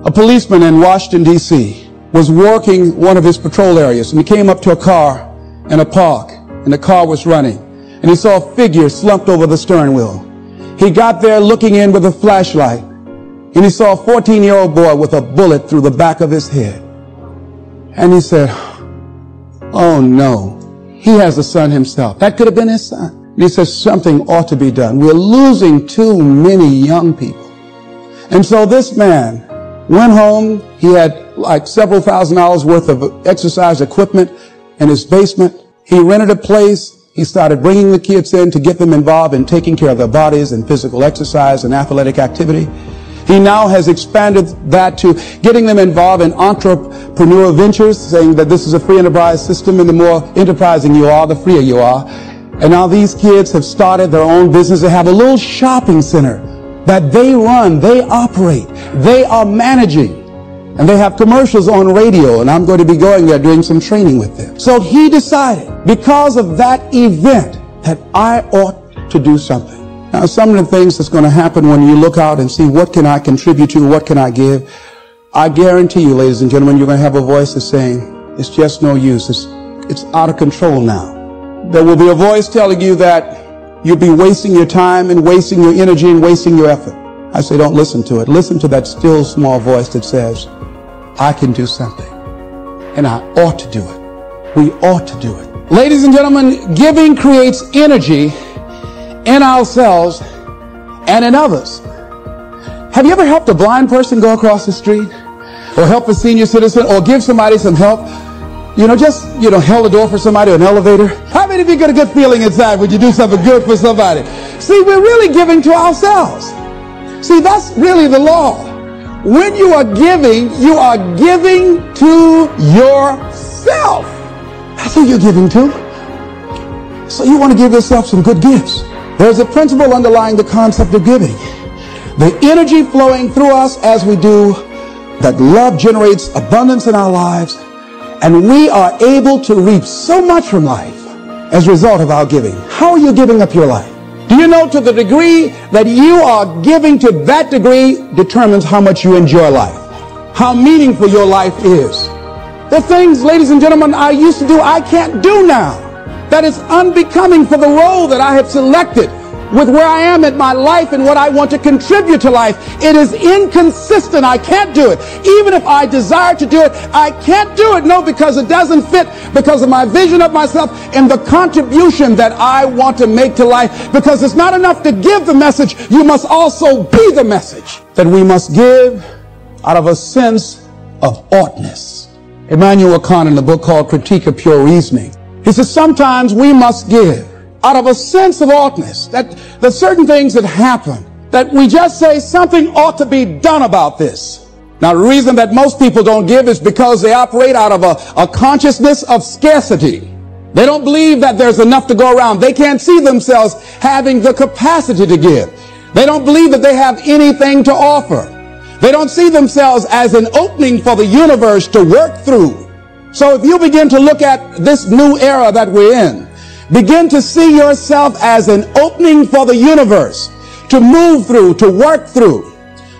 A policeman in Washington, D.C. was working one of his patrol areas, and he came up to a car in a park, and the car was running, and he saw a figure slumped over the steering wheel. He got there looking in with a flashlight, and he saw a 14-year-old boy with a bullet through the back of his head. And he said, oh no, he has a son himself. That could have been his son. And he says, something ought to be done. We're losing too many young people. And so this man went home. He had like several $1,000s worth of exercise equipment in his basement. He rented a place. He started bringing the kids in to get them involved in taking care of their bodies and physical exercise and athletic activity. He now has expanded that to getting them involved in entrepreneurial ventures, saying that this is a free enterprise system, and the more enterprising you are, the freer you are. And now these kids have started their own business. They have a little shopping center that they run, they operate, they are managing. And they have commercials on radio, and I'm going to be going there doing some training with them. So he decided, because of that event, that I ought to do something. Now, some of the things that's going to happen when you look out and see what can I contribute to, what can I give, I guarantee you, ladies and gentlemen, you're going to have a voice that's saying, it's just no use. It's out of control now. There will be a voice telling you that you'll be wasting your time and wasting your energy and wasting your effort. I say, don't listen to it. Listen to that still small voice that says, I can do something, and I ought to do it. We ought to do it. Ladies and gentlemen, giving creates energy in ourselves and in others. Have you ever helped a blind person go across the street, or help a senior citizen, or give somebody some help? Held the door for somebody, or an elevator. How many of you get a good feeling inside when you do something good for somebody? See, we're really giving to ourselves. See, that's really the law. When you are giving to yourself. That's who you're giving to. So you want to give yourself some good gifts. There's a principle underlying the concept of giving. The energy flowing through us as we do, that love generates abundance in our lives, and we are able to reap so much from life as a result of our giving. How are you giving up your life? Do you know, to the degree that you are giving, to that degree determines how much you enjoy life, how meaningful your life is. There are things, ladies and gentlemen, I used to do, I can't do now. That is unbecoming for the role that I have selected with where I am in my life and what I want to contribute to life. It is inconsistent. I can't do it. Even if I desire to do it, I can't do it. No, because it doesn't fit, because of my vision of myself and the contribution that I want to make to life. Because it's not enough to give the message. You must also be the message. That we must give out of a sense of oughtness. Immanuel Kant, in the book called Critique of Pure Reasoning, he says sometimes we must give out of a sense of oughtness, that certain things that happen, that we just say something ought to be done about this. Now, the reason that most people don't give is because they operate out of a consciousness of scarcity. They don't believe that there's enough to go around. They can't see themselves having the capacity to give. They don't believe that they have anything to offer. They don't see themselves as an opening for the universe to work through. So if you begin to look at this new era that we're in, begin to see yourself as an opening for the universe to move through, to work through,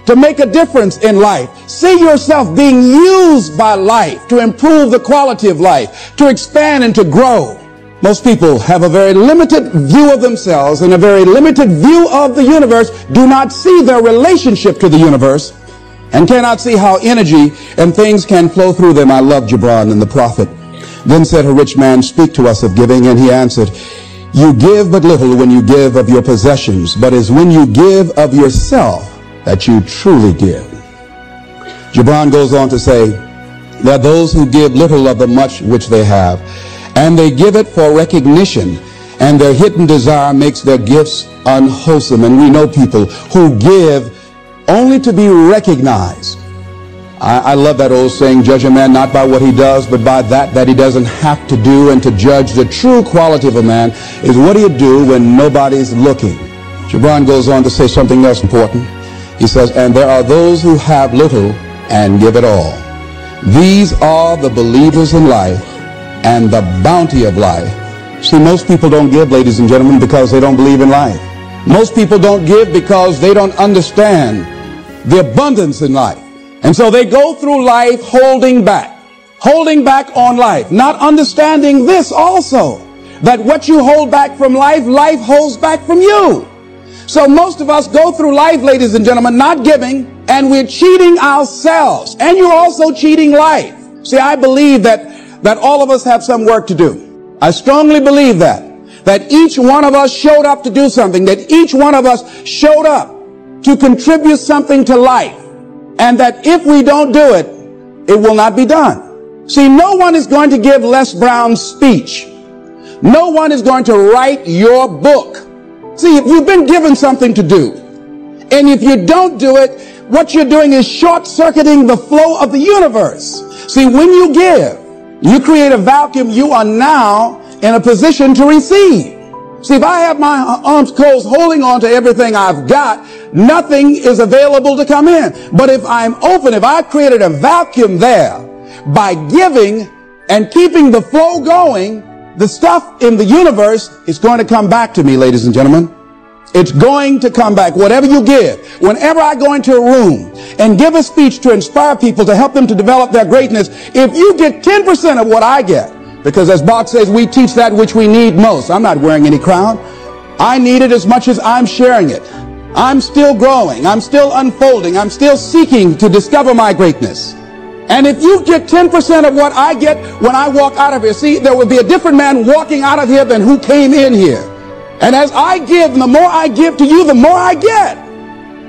to make a difference in life. See yourself being used by life to improve the quality of life, to expand and to grow. Most people have a very limited view of themselves and a very limited view of the universe, do not see their relationship to the universe, and cannot see how energy and things can flow through them. I love Gibran and the prophet. Then said a rich man, speak to us of giving. And he answered, you give but little when you give of your possessions, but it's when you give of yourself that you truly give. Gibran goes on to say, there are those who give little of the much which they have, and they give it for recognition, and their hidden desire makes their gifts unwholesome. And we know people who give only to be recognized. I love that old saying, judge a man not by what he does, but by that he doesn't have to do. And to judge the true quality of a man is what do you do when nobody's looking. Gibran goes on to say something else important. He says, and there are those who have little and give it all. These are the believers in life and the bounty of life. See, most people don't give, ladies and gentlemen, because they don't believe in life. Most people don't give because they don't understand the abundance in life. And so they go through life holding back on life, not understanding this also, that what you hold back from life, life holds back from you. So most of us go through life, ladies and gentlemen, not giving, and we're cheating ourselves. And you're also cheating life. See, I believe that all of us have some work to do. I strongly believe that each one of us showed up to do something, that each one of us showed up to contribute something to life, and that if we don't do it, it will not be done. See, no one is going to give Les Brown's speech. No one is going to write your book. See, if you've been given something to do, and if you don't do it, what you're doing is short-circuiting the flow of the universe. See, when you give, you create a vacuum. You are now in a position to receive. See, if I have my arms closed holding on to everything I've got, nothing is available to come in. But if I'm open, if I created a vacuum there by giving and keeping the flow going, the stuff in the universe is going to come back to me, ladies and gentlemen. It's going to come back. Whatever you give. Whenever I go into a room and give a speech to inspire people, to help them to develop their greatness, if you get 10% of what I get, because as Bach says, we teach that which we need most. I'm not wearing any crown. I need it as much as I'm sharing it. I'm still growing. I'm still unfolding. I'm still seeking to discover my greatness. And if you get 10% of what I get when I walk out of here, see, there will be a different man walking out of here than who came in here. And as I give, and the more I give to you, the more I get.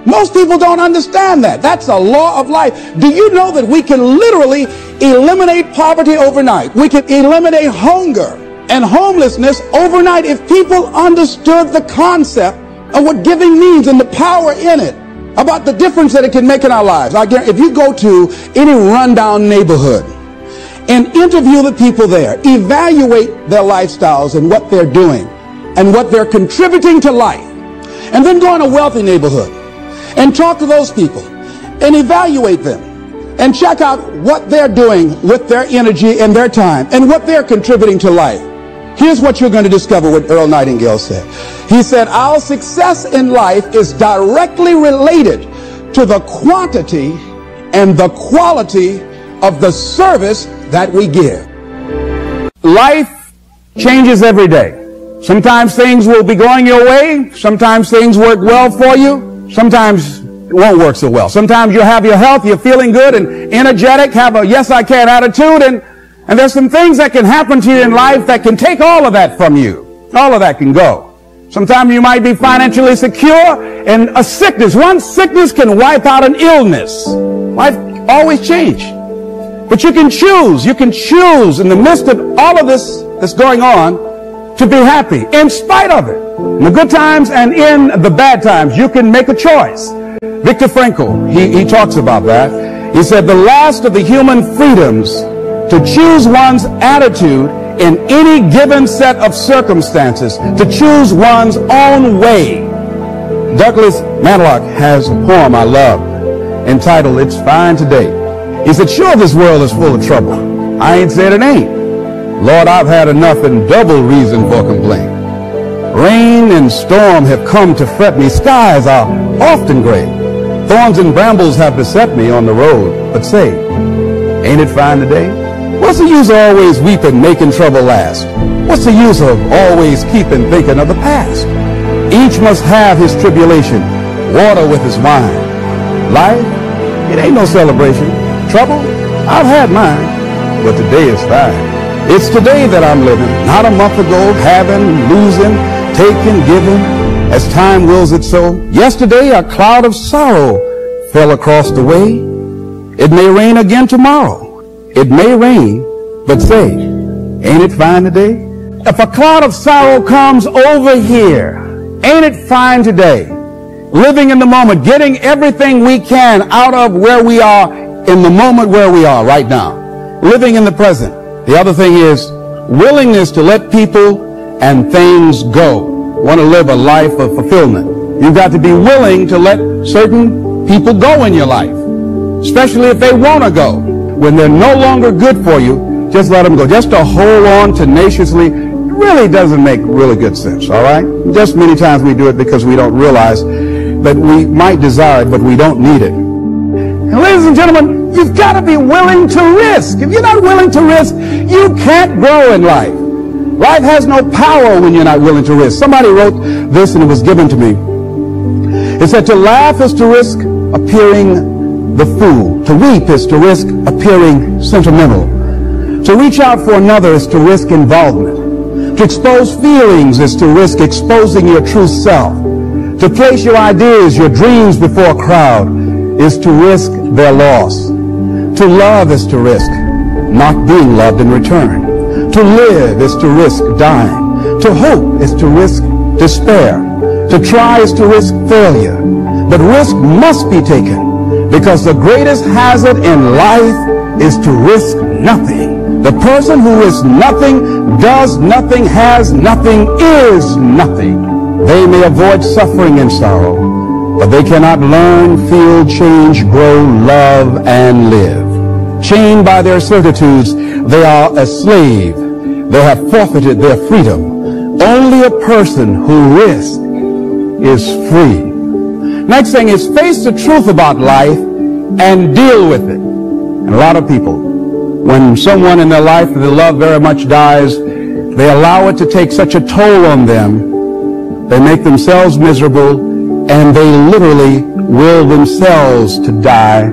Most people don't understand that. That's a law of life. Do you know that we can literally eliminate poverty overnight? We can eliminate hunger and homelessness overnight if people understood the concept of what giving means and the power in it, about the difference that it can make in our lives. I guarantee, if you go to any rundown neighborhood and interview the people there, evaluate their lifestyles and what they're doing and what they're contributing to life, and then go in a wealthy neighborhood and talk to those people and evaluate them and check out what they're doing with their energy and their time and what they're contributing to life. Here's what you're going to discover what Earl Nightingale said. He said, our success in life is directly related to the quantity and the quality of the service that we give. Life changes every day. Sometimes things will be going your way. Sometimes things work well for you. Sometimes it won't work so well. Sometimes you'll have your health, you're feeling good and energetic, have a yes I can attitude, and there's some things that can happen to you in life that can take all of that from you. All of that can go. Sometimes you might be financially secure, and a sickness, one sickness can wipe out an illness. Life always change. But you can choose in the midst of all of this that's going on to be happy in spite of it. In the good times and in the bad times, you can make a choice. Viktor Frankl, he talks about that. He said the last of the human freedoms to choose one's attitude in any given set of circumstances, to choose one's own way. Douglas Manlock has a poem I love entitled, It's Fine Today. He said, sure, this world is full of trouble. I ain't said it ain't. Lord, I've had enough and double reason for complaint. Rain and storm have come to fret me. Skies are often gray. Thorns and brambles have beset me on the road. But say, ain't it fine today? What's the use of always weeping, making trouble last? What's the use of always keeping thinking of the past? Each must have his tribulation, water with his wine. Life, it ain't no celebration. Trouble, I've had mine, but today is fine. It's today that I'm living, not a month ago, having, losing, taking, giving, as time wills it so. Yesterday a cloud of sorrow fell across the way. It may rain again tomorrow. It may rain, but say, ain't it fine today? If a cloud of sorrow comes over here, ain't it fine today? Living in the moment, getting everything we can out of where we are in the moment where we are right now. Living in the present. The other thing is willingness to let people and things go. Want to live a life of fulfillment. You've got to be willing to let certain people go in your life, especially if they want to go. When they're no longer good for you, just let them go. Just to hold on tenaciously really doesn't make really good sense, all right? Just many times we do it because we don't realize that we might desire it, but we don't need it. And ladies and gentlemen, you've got to be willing to risk. If you're not willing to risk, you can't grow in life. Life has no power when you're not willing to risk. Somebody wrote this and it was given to me. It said, to laugh is to risk appearing the fool. To weep is to risk appearing sentimental. To reach out for another is to risk involvement. To expose feelings is to risk exposing your true self. To place your ideas, your dreams before a crowd is to risk their loss. To love is to risk not being loved in return. To live is to risk dying. To hope is to risk despair. To try is to risk failure. But risk must be taken because the greatest hazard in life is to risk nothing. The person who is nothing, does nothing, has nothing, is nothing. They may avoid suffering and sorrow, but they cannot learn, feel, change, grow, love, and live. Chained by their certitudes, they are a slave. They have forfeited their freedom. Only a person who risks is free. Next thing is face the truth about life and deal with it. And a lot of people, when someone in their life that they love very much dies, they allow it to take such a toll on them. They make themselves miserable, and they literally will themselves to die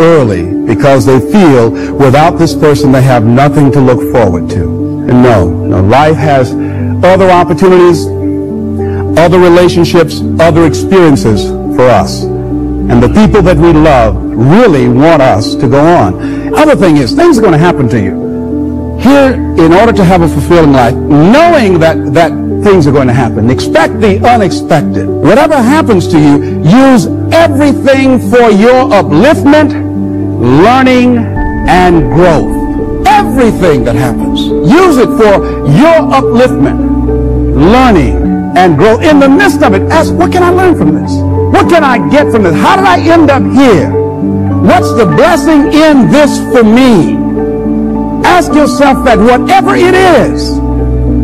early because they feel without this person they have nothing to look forward to. And no, life has other opportunities, other relationships, other experiences for us. And the people that we love really want us to go on. Other thing is, things are going to happen to you. Here, in order to have a fulfilling life, knowing that things are going to happen, expect the unexpected. Whatever happens to you, use everything for your upliftment, learning, and growth. Everything that happens, use it for your upliftment, learning, and growth. In the midst of it, ask, what can I learn from this? What can I get from this? How did I end up here? What's the blessing in this for me? Ask yourself that, whatever it is,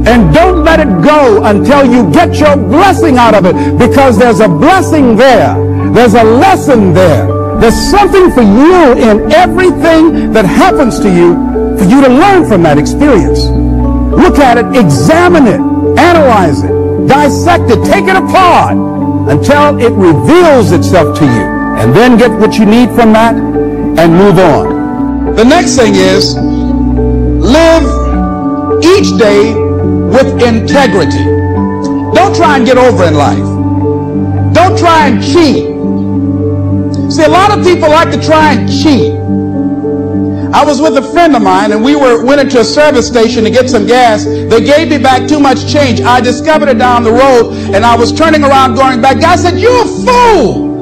and don't let it go until you get your blessing out of it, because there's a blessing there. There's a lesson there. There's something for you in everything that happens to you for you to learn from that experience. Look at it, examine it, analyze it, dissect it, take it apart until it reveals itself to you, and then get what you need from that and move on. The next thing is, live each day with integrity. Don't try and get over in life. Don't try and cheat. See, a lot of people like to try and cheat. I was with a friend of mine, and we went into a service station to get some gas. They gave me back too much change. I discovered it down the road, and I was turning around going back. Guy said, "You're a fool.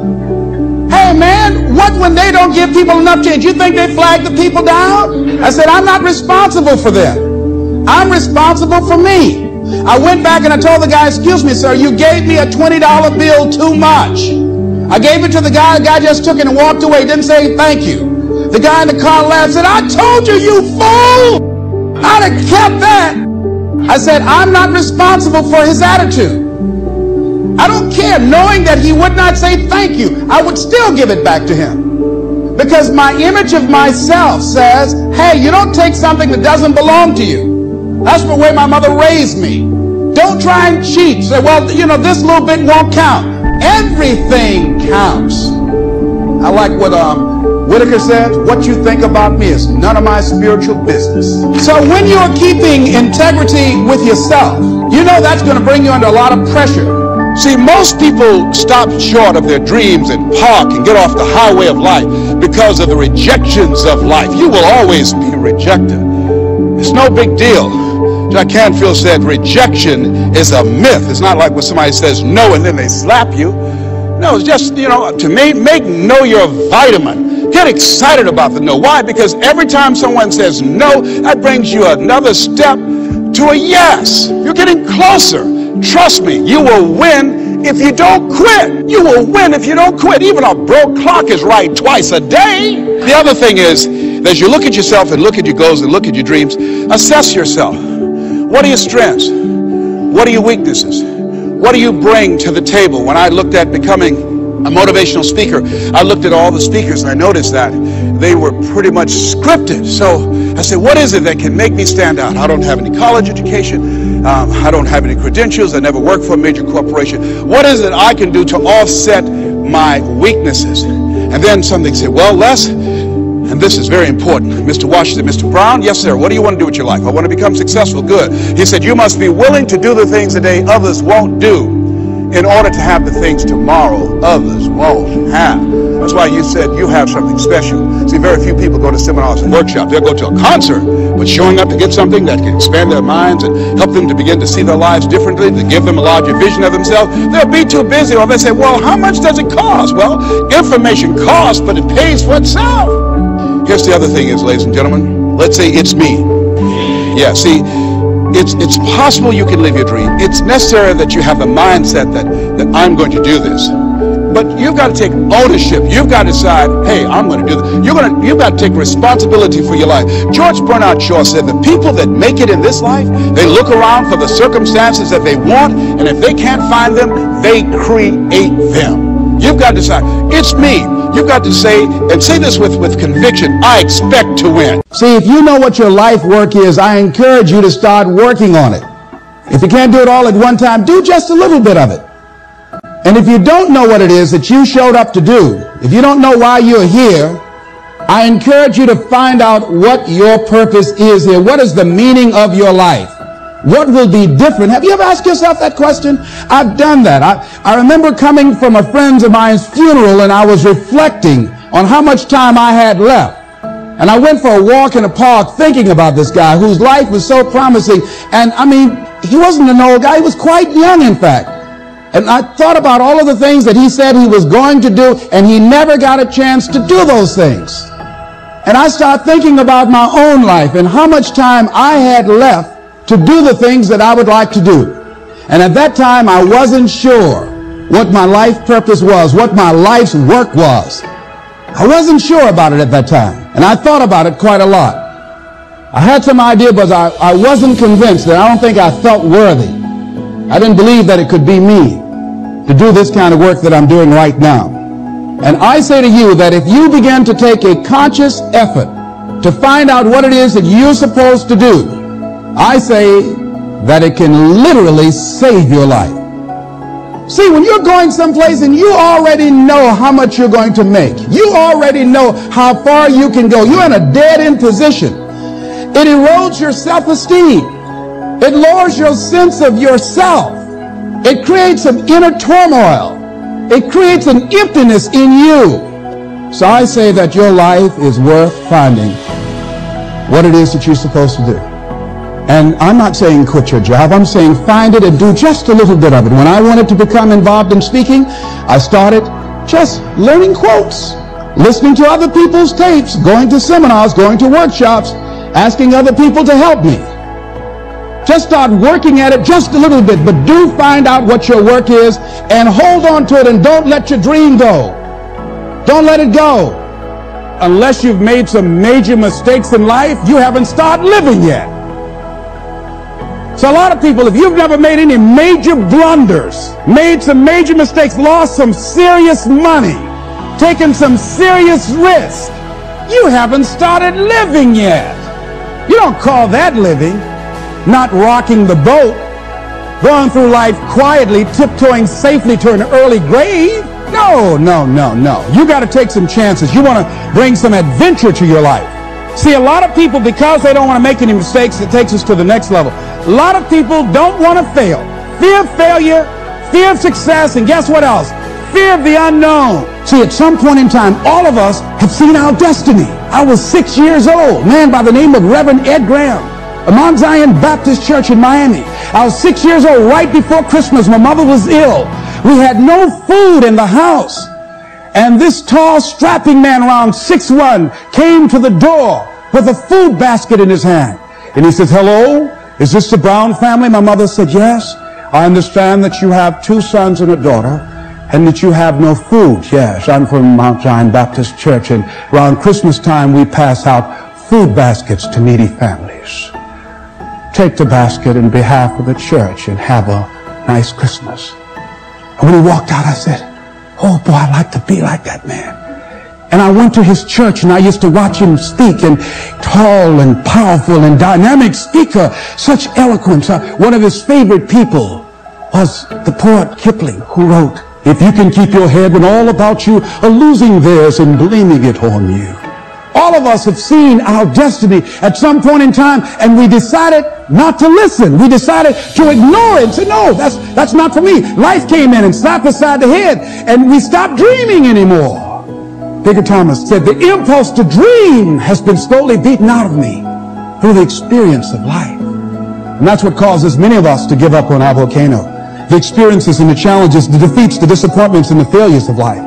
Hey, man, what when they don't give people enough change? You think they flag the people down?" I said, "I'm not responsible for them. I'm responsible for me." I went back and I told the guy, "Excuse me, sir, you gave me a $20 bill too much." I gave it to the guy just took it and walked away, didn't say thank you. The guy in the car laughed and said, "I told you, you fool! I'd have kept that." I said, I'm not responsible for his attitude. I don't care. Knowing that he would not say thank you, I would still give it back to him. Because my image of myself says, hey, you don't take something that doesn't belong to you. That's the way my mother raised me. Don't try and cheat. Say, well, this little bit won't count. Everything counts. I like what Whitaker said, what you think about me is none of my spiritual business. So when you're keeping integrity with yourself, that's going to bring you under a lot of pressure. See, most people stop short of their dreams and park and get off the highway of life because of the rejections of life. You will always be rejected. It's no big deal. Jack Canfield said rejection is a myth. It's not like when somebody says no and then they slap you. No, it's just, to make no your vitamin. Get excited about the no. Why? Because every time someone says no, that brings you another step to a yes. You're getting closer. Trust me, you will win if you don't quit. You will win if you don't quit. Even a broke clock is right twice a day. The other thing is, as you look at yourself and look at your goals and look at your dreams, assess yourself. What are your strengths? What are your weaknesses? What do you bring to the table? When I looked at becoming a motivational speaker, I looked at all the speakers and I noticed that they were pretty much scripted. So I said, what is it that can make me stand out? I don't have any college education. I don't have any credentials. I never worked for a major corporation. What is it I can do to offset my weaknesses? And then something said, well, Les, and this is very important. Mr. Washington, Mr. Brown, yes, sir. What do you want to do with your life? I want to become successful. Good. He said, you must be willing to do the things today others won't do in order to have the things tomorrow others won't have. That's why you said you have something special. See, very few people go to seminars and workshops. They'll go to a concert, but showing up to get something that can expand their minds and help them to begin to see their lives differently, to give them a larger vision of themselves, they'll be too busy. Or they say, well, how much does it cost? Well, information costs, but it pays for itself. Here's the other thing is, ladies and gentlemen, let's say it's me. Yeah, see, it's possible you can live your dream. It's necessary that you have the mindset that I'm going to do this. But you've got to take ownership. You've got to decide, hey, I'm going to do this. You've got to take responsibility for your life. George Bernard Shaw said the people that make it in this life, they look around for the circumstances that they want, and if they can't find them, they create them. You've got to decide, it's me. You've got to say, and say this with conviction, I expect to win. See, if you know what your life work is, I encourage you to start working on it. If you can't do it all at one time, do just a little bit of it. And if you don't know what it is that you showed up to do, if you don't know why you're here, I encourage you to find out what your purpose is here. What is the meaning of your life? What will be different? Have you ever asked yourself that question? I've done that. I remember coming from a friend of mine's funeral and I was reflecting on how much time I had left. And I went for a walk in a park thinking about this guy whose life was so promising. And I mean, he wasn't an old guy. He was quite young, in fact. And I thought about all of the things that he said he was going to do, and he never got a chance to do those things. And I started thinking about my own life and how much time I had left to do the things that I would like to do. And at that time, I wasn't sure what my life purpose was, what my life's work was. I wasn't sure about it at that time, and I thought about it quite a lot. I had some idea, but I wasn't convinced, and I don't think I felt worthy. I didn't believe that it could be me to do this kind of work that I'm doing right now. And I say to you that if you begin to take a conscious effort to find out what it is that you're supposed to do, I say that it can literally save your life. See, when you're going someplace and you already know how much you're going to make, you already know how far you can go, you're in a dead-end position. It erodes your self-esteem. It lowers your sense of yourself. It creates some inner turmoil. It creates an emptiness in you. So I say that your life is worth finding what it is that you're supposed to do. And I'm not saying quit your job. I'm saying find it and do just a little bit of it. When I wanted to become involved in speaking, I started just learning quotes, listening to other people's tapes, going to seminars, going to workshops, asking other people to help me. Just start working at it just a little bit, but do find out what your work is and hold on to it, and don't let your dream go. Don't let it go. Unless you've made some major mistakes in life, you haven't started living yet. So a lot of people, if you've never made any major blunders, made some major mistakes, lost some serious money, taken some serious risks, you haven't started living yet. You don't call that living. Not rocking the boat, going through life quietly, tiptoeing safely to an early grave. No, no, no, no. You got to take some chances. You want to bring some adventure to your life. See, a lot of people, because they don't want to make any mistakes, it takes us to the next level. A lot of people don't want to fail. Fear of failure, fear of success, and guess what else? Fear of the unknown. See, at some point in time, all of us have seen our destiny. I was 6 years old, a man by the name of Reverend Ed Graham, a Mount Zion Baptist Church in Miami. I was 6 years old right before Christmas. My mother was ill. We had no food in the house. And this tall, strapping man around 6'1" came to the door with a food basket in his hand. And he says, "Hello, is this the Brown family?" My mother said, "Yes. I understand that you have 2 sons and a daughter, and that you have no food." "Yes, I'm from Mount Zion Baptist Church, and around Christmas time we pass out food baskets to needy families. Take the basket in behalf of the church and have a nice Christmas." And when he walked out, I said, oh boy, I'd like to be like that man. And I went to his church and I used to watch him speak, and tall and powerful and dynamic speaker, such eloquence. One of his favorite people was the poet Kipling, who wrote, if you can keep your head when all about you are losing theirs and blaming it on you. All of us have seen our destiny at some point in time, and we decided not to listen. We decided to ignore it and say, no, that's not for me. Life came in and slapped us side the head, and we stopped dreaming anymore. Bigger Thomas said, the impulse to dream has been slowly beaten out of me through the experience of life. And that's what causes many of us to give up on our volcano. The experiences and the challenges, the defeats, the disappointments, and the failures of life.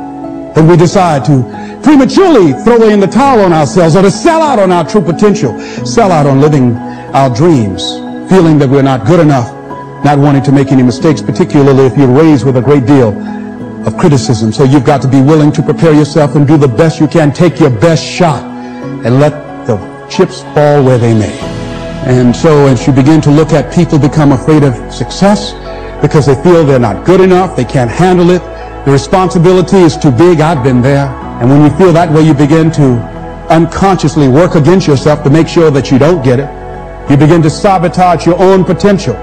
And we decide to prematurely throw in the towel on ourselves, or to sell out on our true potential, sell out on living our dreams, feeling that we're not good enough, not wanting to make any mistakes, particularly if you're raised with a great deal of criticism. So you've got to be willing to prepare yourself and do the best you can. Take your best shot and let the chips fall where they may. And so as you begin to look at people become afraid of success because they feel they're not good enough, they can't handle it, the responsibility is too big. I've been there. And when you feel that way, you begin to unconsciously work against yourself to make sure that you don't get it. You begin to sabotage your own potential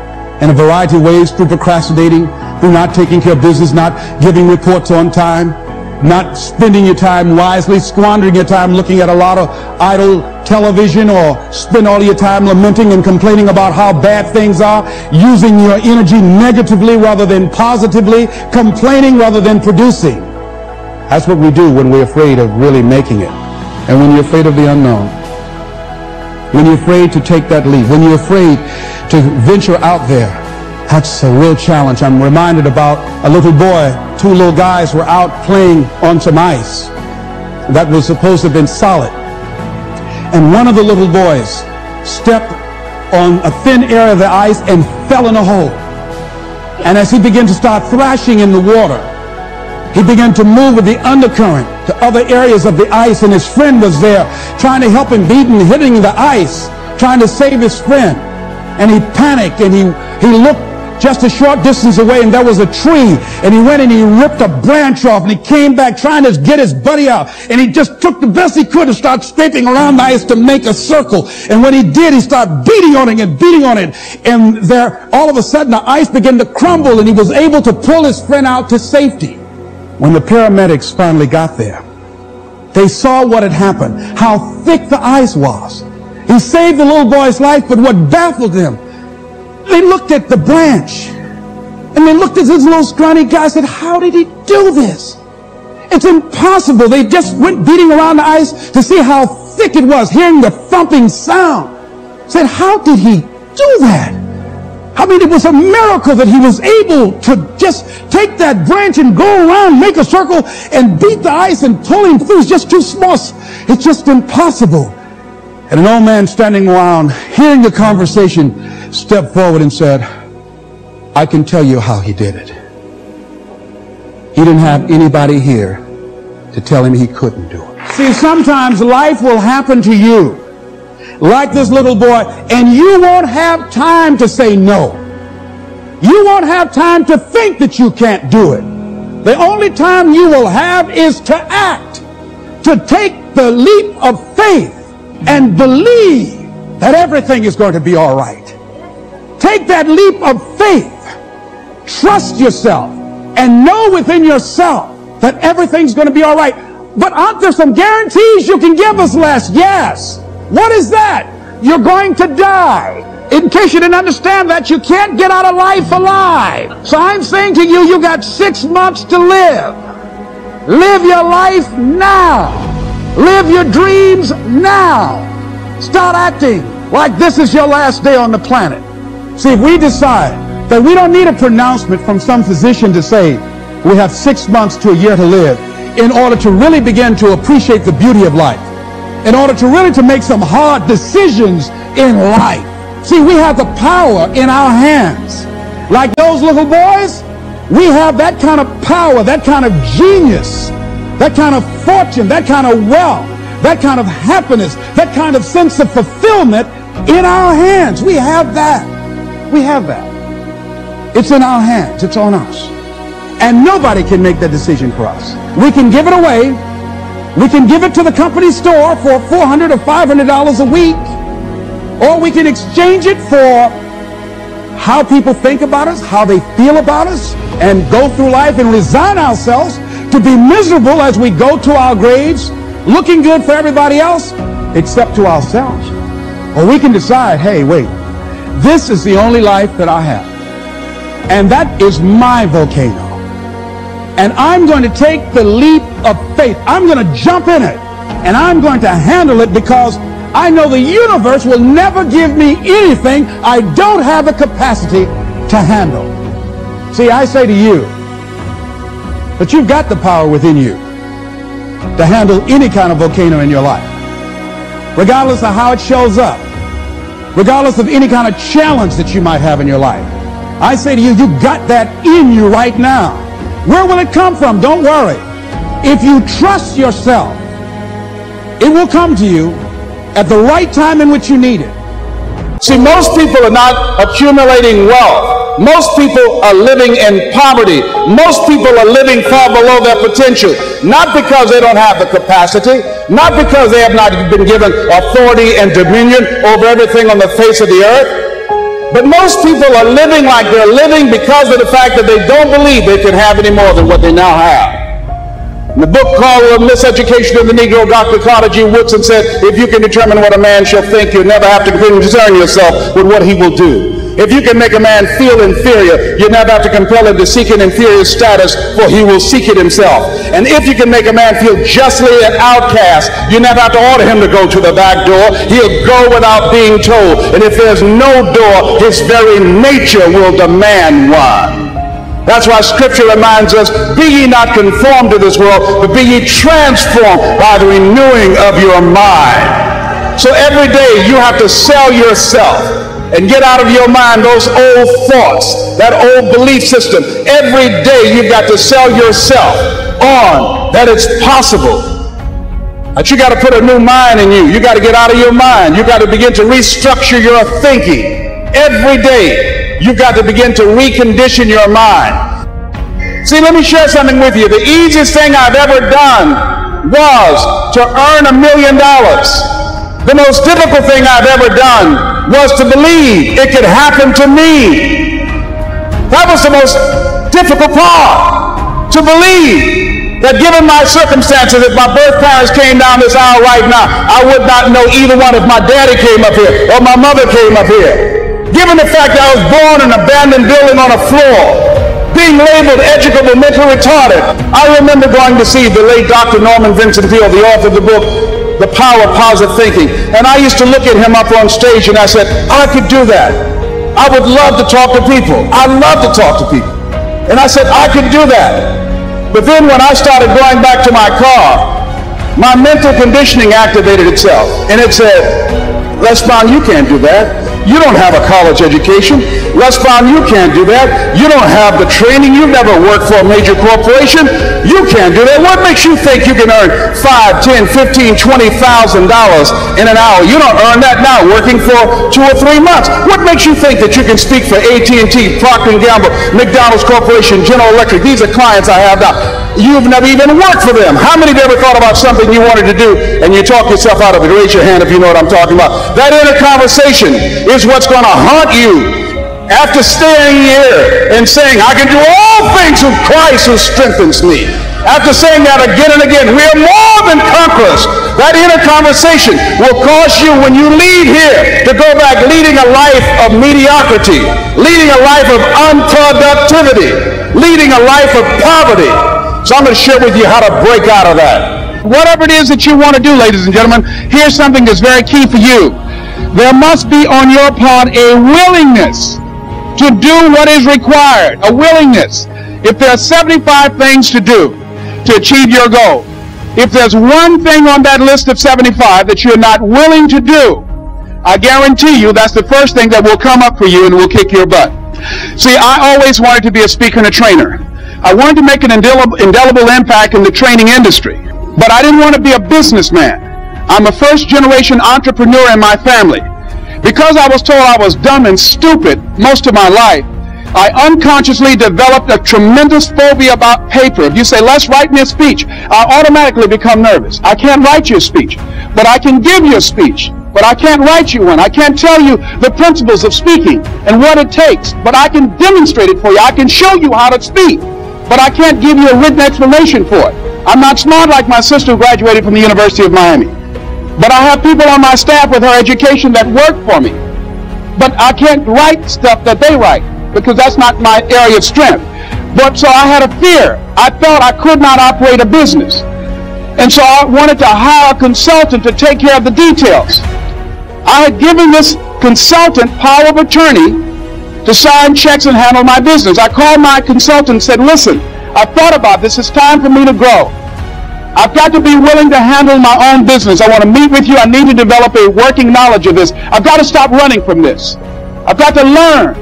in a variety of ways, through procrastinating, through not taking care of business, not giving reports on time, not spending your time wisely, squandering your time looking at a lot of idle television, or spend all your time lamenting and complaining about how bad things are, using your energy negatively rather than positively, complaining rather than producing. That's what we do when we're afraid of really making it. And when you're afraid of the unknown, when you're afraid to take that leap, when you're afraid to venture out there, that's a real challenge. I'm reminded about a little boy. Two little guys were out playing on some ice that was supposed to have been solid. And one of the little boys stepped on a thin area of the ice and fell in a hole. And as he began to start thrashing in the water, he began to move with the undercurrent to other areas of the ice, and his friend was there trying to help him, beating, hitting the ice, trying to save his friend. And he panicked, and he looked just a short distance away, and there was a tree, and he went and he ripped a branch off, and he came back trying to get his buddy out, and he just took the best he could to start scraping around the ice to make a circle. And when he did, he started beating on it and beating on it, and there, all of a sudden, the ice began to crumble, and he was able to pull his friend out to safety. When the paramedics finally got there, they saw what had happened, how thick the ice was. He saved the little boy's life, but what baffled them, they looked at the branch, and they looked at this little scrawny guy and said, how did he do this? It's impossible. They just went beating around the ice to see how thick it was, hearing the thumping sound. Said, how did he do that? I mean, it was a miracle that he was able to just take that branch and go around, make a circle, and beat the ice and pull him through. It's just too small. It's just impossible. And an old man standing around, hearing the conversation, stepped forward and said, I can tell you how he did it. He didn't have anybody here to tell him he couldn't do it. See, sometimes life will happen to you like this little boy, and you won't have time to say no. You won't have time to think that you can't do it. The only time you will have is to act, to take the leap of faith and believe that everything is going to be all right. Take that leap of faith. Trust yourself and know within yourself that everything's going to be all right. But aren't there some guarantees you can give us, Les? Yes. What is that? You're going to die. In case you didn't understand that, you can't get out of life alive. So I'm saying to you, you got 6 months to live. Live your life now. Live your dreams now. Start acting like this is your last day on the planet. See, if we decide that we don't need a pronouncement from some physician to say we have 6 months to a year to live in order to really begin to appreciate the beauty of life, in order to really to make some hard decisions in life. See, we have the power in our hands. Like those little boys, we have that kind of power, that kind of genius, that kind of fortune, that kind of wealth, that kind of happiness, that kind of sense of fulfillment in our hands. We have that. We have that. It's in our hands. It's on us. And nobody can make that decision for us. We can give it away. We can give it to the company store for $400 or $500 a week. Or we can exchange it for how people think about us, how they feel about us, and go through life and resign ourselves to be miserable as we go to our graves, looking good for everybody else, except to ourselves. Or we can decide, hey, wait, this is the only life that I have. And that is my volcano. And I'm going to take the leap of faith. I'm going to jump in it. And I'm going to handle it because I know the universe will never give me anything I don't have the capacity to handle. See, I say to you that you've got the power within you to handle any kind of volcano in your life, regardless of how it shows up, regardless of any kind of challenge that you might have in your life. I say to you, you've got that in you right now. Where will it come from? Don't worry. If you trust yourself, it will come to you at the right time in which you need it. See, most people are not accumulating wealth. Most people are living in poverty. Most people are living far below their potential. Not because they don't have the capacity, not because they have not been given authority and dominion over everything on the face of the earth, but most people are living like they're living because of the fact that they don't believe they can have any more than what they now have. In the book called Miseducation of the Negro, Dr. Carter G. Woodson said, if you can determine what a man shall think, you'll never have to concern yourself with what he will do. If you can make a man feel inferior, you never have to compel him to seek an inferior status, for he will seek it himself. And if you can make a man feel justly an outcast, you never have to order him to go to the back door. He'll go without being told. And if there's no door, his very nature will demand one. That's why Scripture reminds us, be ye not conformed to this world, but be ye transformed by the renewing of your mind. So every day you have to sell yourself and get out of your mind those old thoughts, that old belief system. Every day you've got to sell yourself on that it's possible. That you got to put a new mind in you. You got to get out of your mind. You got to begin to restructure your thinking. Every day you've got to begin to recondition your mind. See, let me share something with you. The easiest thing I've ever done was to earn $1 million. The most difficult thing I've ever done was to believe it could happen to me. That was the most difficult part, to believe that given my circumstances, if my birth parents came down this aisle right now, I would not know either one if my daddy came up here or my mother came up here. Given the fact that I was born in an abandoned building on a floor, being labeled educable, mentally retarded. I remember going to see the late Dr. Norman Vincent Peale, the author of the book, The Power of Positive Thinking. And I used to look at him up on stage and I said, I could do that. I would love to talk to people. I love to talk to people. And I said, I could do that. But then when I started going back to my car, my mental conditioning activated itself. And it said, Les Brown, you can't do that. You don't have a college education. Les Brown, you can't do that. You don't have the training. You've never worked for a major corporation. You can't do that. What makes you think you can earn $5, $10, $15, $20,000 in an hour? You don't earn that now working for 2 or 3 months. What makes you think that you can speak for AT&T, Procter & Gamble, McDonald's Corporation, General Electric? These are clients I have now. You've never even worked for them. How many of you ever thought about something you wanted to do and you talk yourself out of it? Raise your hand if you know what I'm talking about. That inner conversation is what's going to haunt you after staying here and saying, I can do all things through Christ who strengthens me. After saying that again and again, we are more than conquerors. That inner conversation will cause you, when you leave here, to go back leading a life of mediocrity, leading a life of unproductivity, leading a life of poverty. So I'm going to share with you how to break out of that. Whatever it is that you want to do, ladies and gentlemen, here's something that's very key for you. There must be on your part a willingness to do what is required, a willingness. If there are 75 things to do to achieve your goal, if there's one thing on that list of 75 that you're not willing to do, I guarantee you that's the first thing that will come up for you and will kick your butt. See, I always wanted to be a speaker and a trainer. I wanted to make an indelible impact in the training industry, but I didn't want to be a businessman. I'm a first-generation entrepreneur in my family. Because I was told I was dumb and stupid most of my life, I unconsciously developed a tremendous phobia about paper. If you say, let's write me a speech, I automatically become nervous. I can't write you a speech, but I can give you a speech. But I can't write you one. I can't tell you the principles of speaking and what it takes, but I can demonstrate it for you. I can show you how to speak, but I can't give you a written explanation for it. I'm not smart like my sister who graduated from the University of Miami, but I have people on my staff with her education that work for me, but I can't write stuff that they write, because that's not my area of strength. But so I had a fear. I felt I could not operate a business. And so I wanted to hire a consultant to take care of the details. I had given this consultant power of attorney to sign checks and handle my business. I called my consultant and said, listen, I've thought about this. It's time for me to grow. I've got to be willing to handle my own business. I want to meet with you. I need to develop a working knowledge of this. I've got to stop running from this. I've got to learn.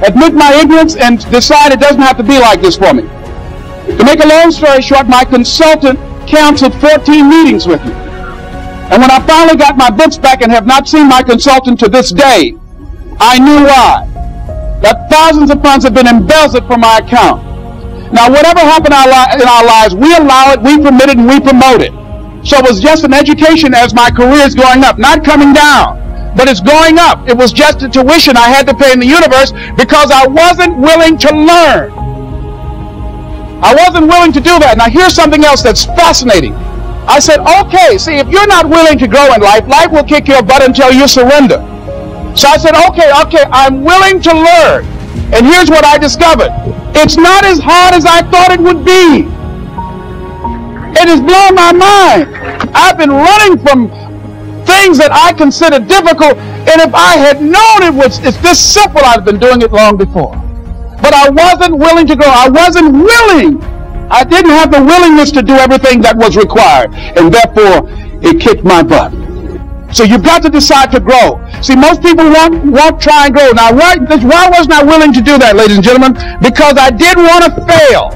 Admit my ignorance and decide it doesn't have to be like this for me. To make a long story short, my consultant canceled 14 meetings with me. And when I finally got my books back and have not seen my consultant to this day, I knew why. That thousands of funds have been embezzled from my account. Now, whatever happened in our lives, we allow it, we permit it, and we promote it. So it was just an education as my career is going up, not coming down. But it's going up. It was just a tuition I had to pay in the universe because I wasn't willing to learn. I wasn't willing to do that. Now here's something else that's fascinating. I said, okay, see, if you're not willing to grow in life, life will kick your butt until you surrender. So I said, okay, I'm willing to learn. And here's what I discovered. It's not as hard as I thought it would be. It has blown my mind. I've been running from things that I consider difficult, and if I had known it's this simple, I'd been doing it long before. But I wasn't willing to grow. I wasn't willing. I didn't have the willingness to do everything that was required, and therefore it kicked my butt. So you've got to decide to grow. See, most people won't try and grow. Now, why wasn't I willing to do that, ladies and gentlemen? Because I didn't want to fail.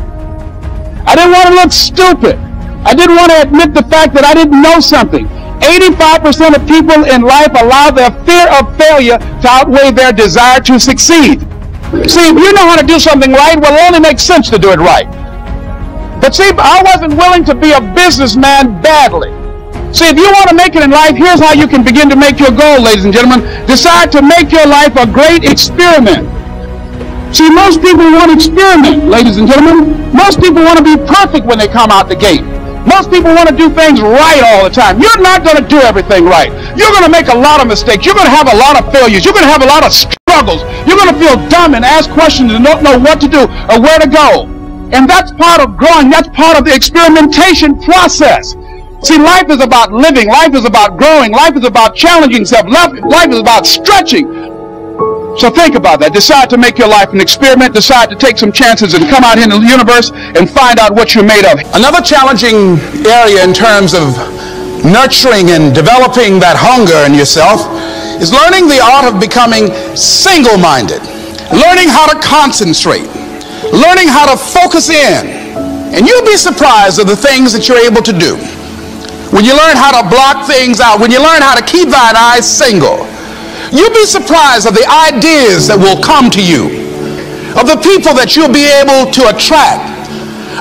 I didn't want to look stupid. I didn't want to admit the fact that I didn't know something. 85% of people in life allow their fear of failure to outweigh their desire to succeed. See, if you know how to do something right, well, it only makes sense to do it right. But see, I wasn't willing to be a businessman badly. See, if you want to make it in life, here's how you can begin to make your goal, ladies and gentlemen. Decide to make your life a great experiment. See, most people want to experiment, ladies and gentlemen. Most people want to be perfect when they come out the gate. Most people want to do things right all the time. You're not going to do everything right. You're going to make a lot of mistakes. You're going to have a lot of failures. You're going to have a lot of struggles. You're going to feel dumb and ask questions and don't know what to do or where to go. And that's part of growing. That's part of the experimentation process. See, life is about living. Life is about growing. Life is about challenging yourself. Life is about stretching. So think about that. Decide to make your life an experiment. Decide to take some chances and come out here in the universe and find out what you're made of. Another challenging area in terms of nurturing and developing that hunger in yourself is learning the art of becoming single-minded, learning how to concentrate, learning how to focus in. And you'll be surprised at the things that you're able to do. When you learn how to block things out, when you learn how to keep thine eyes single, you'll be surprised at the ideas that will come to you, of the people that you'll be able to attract,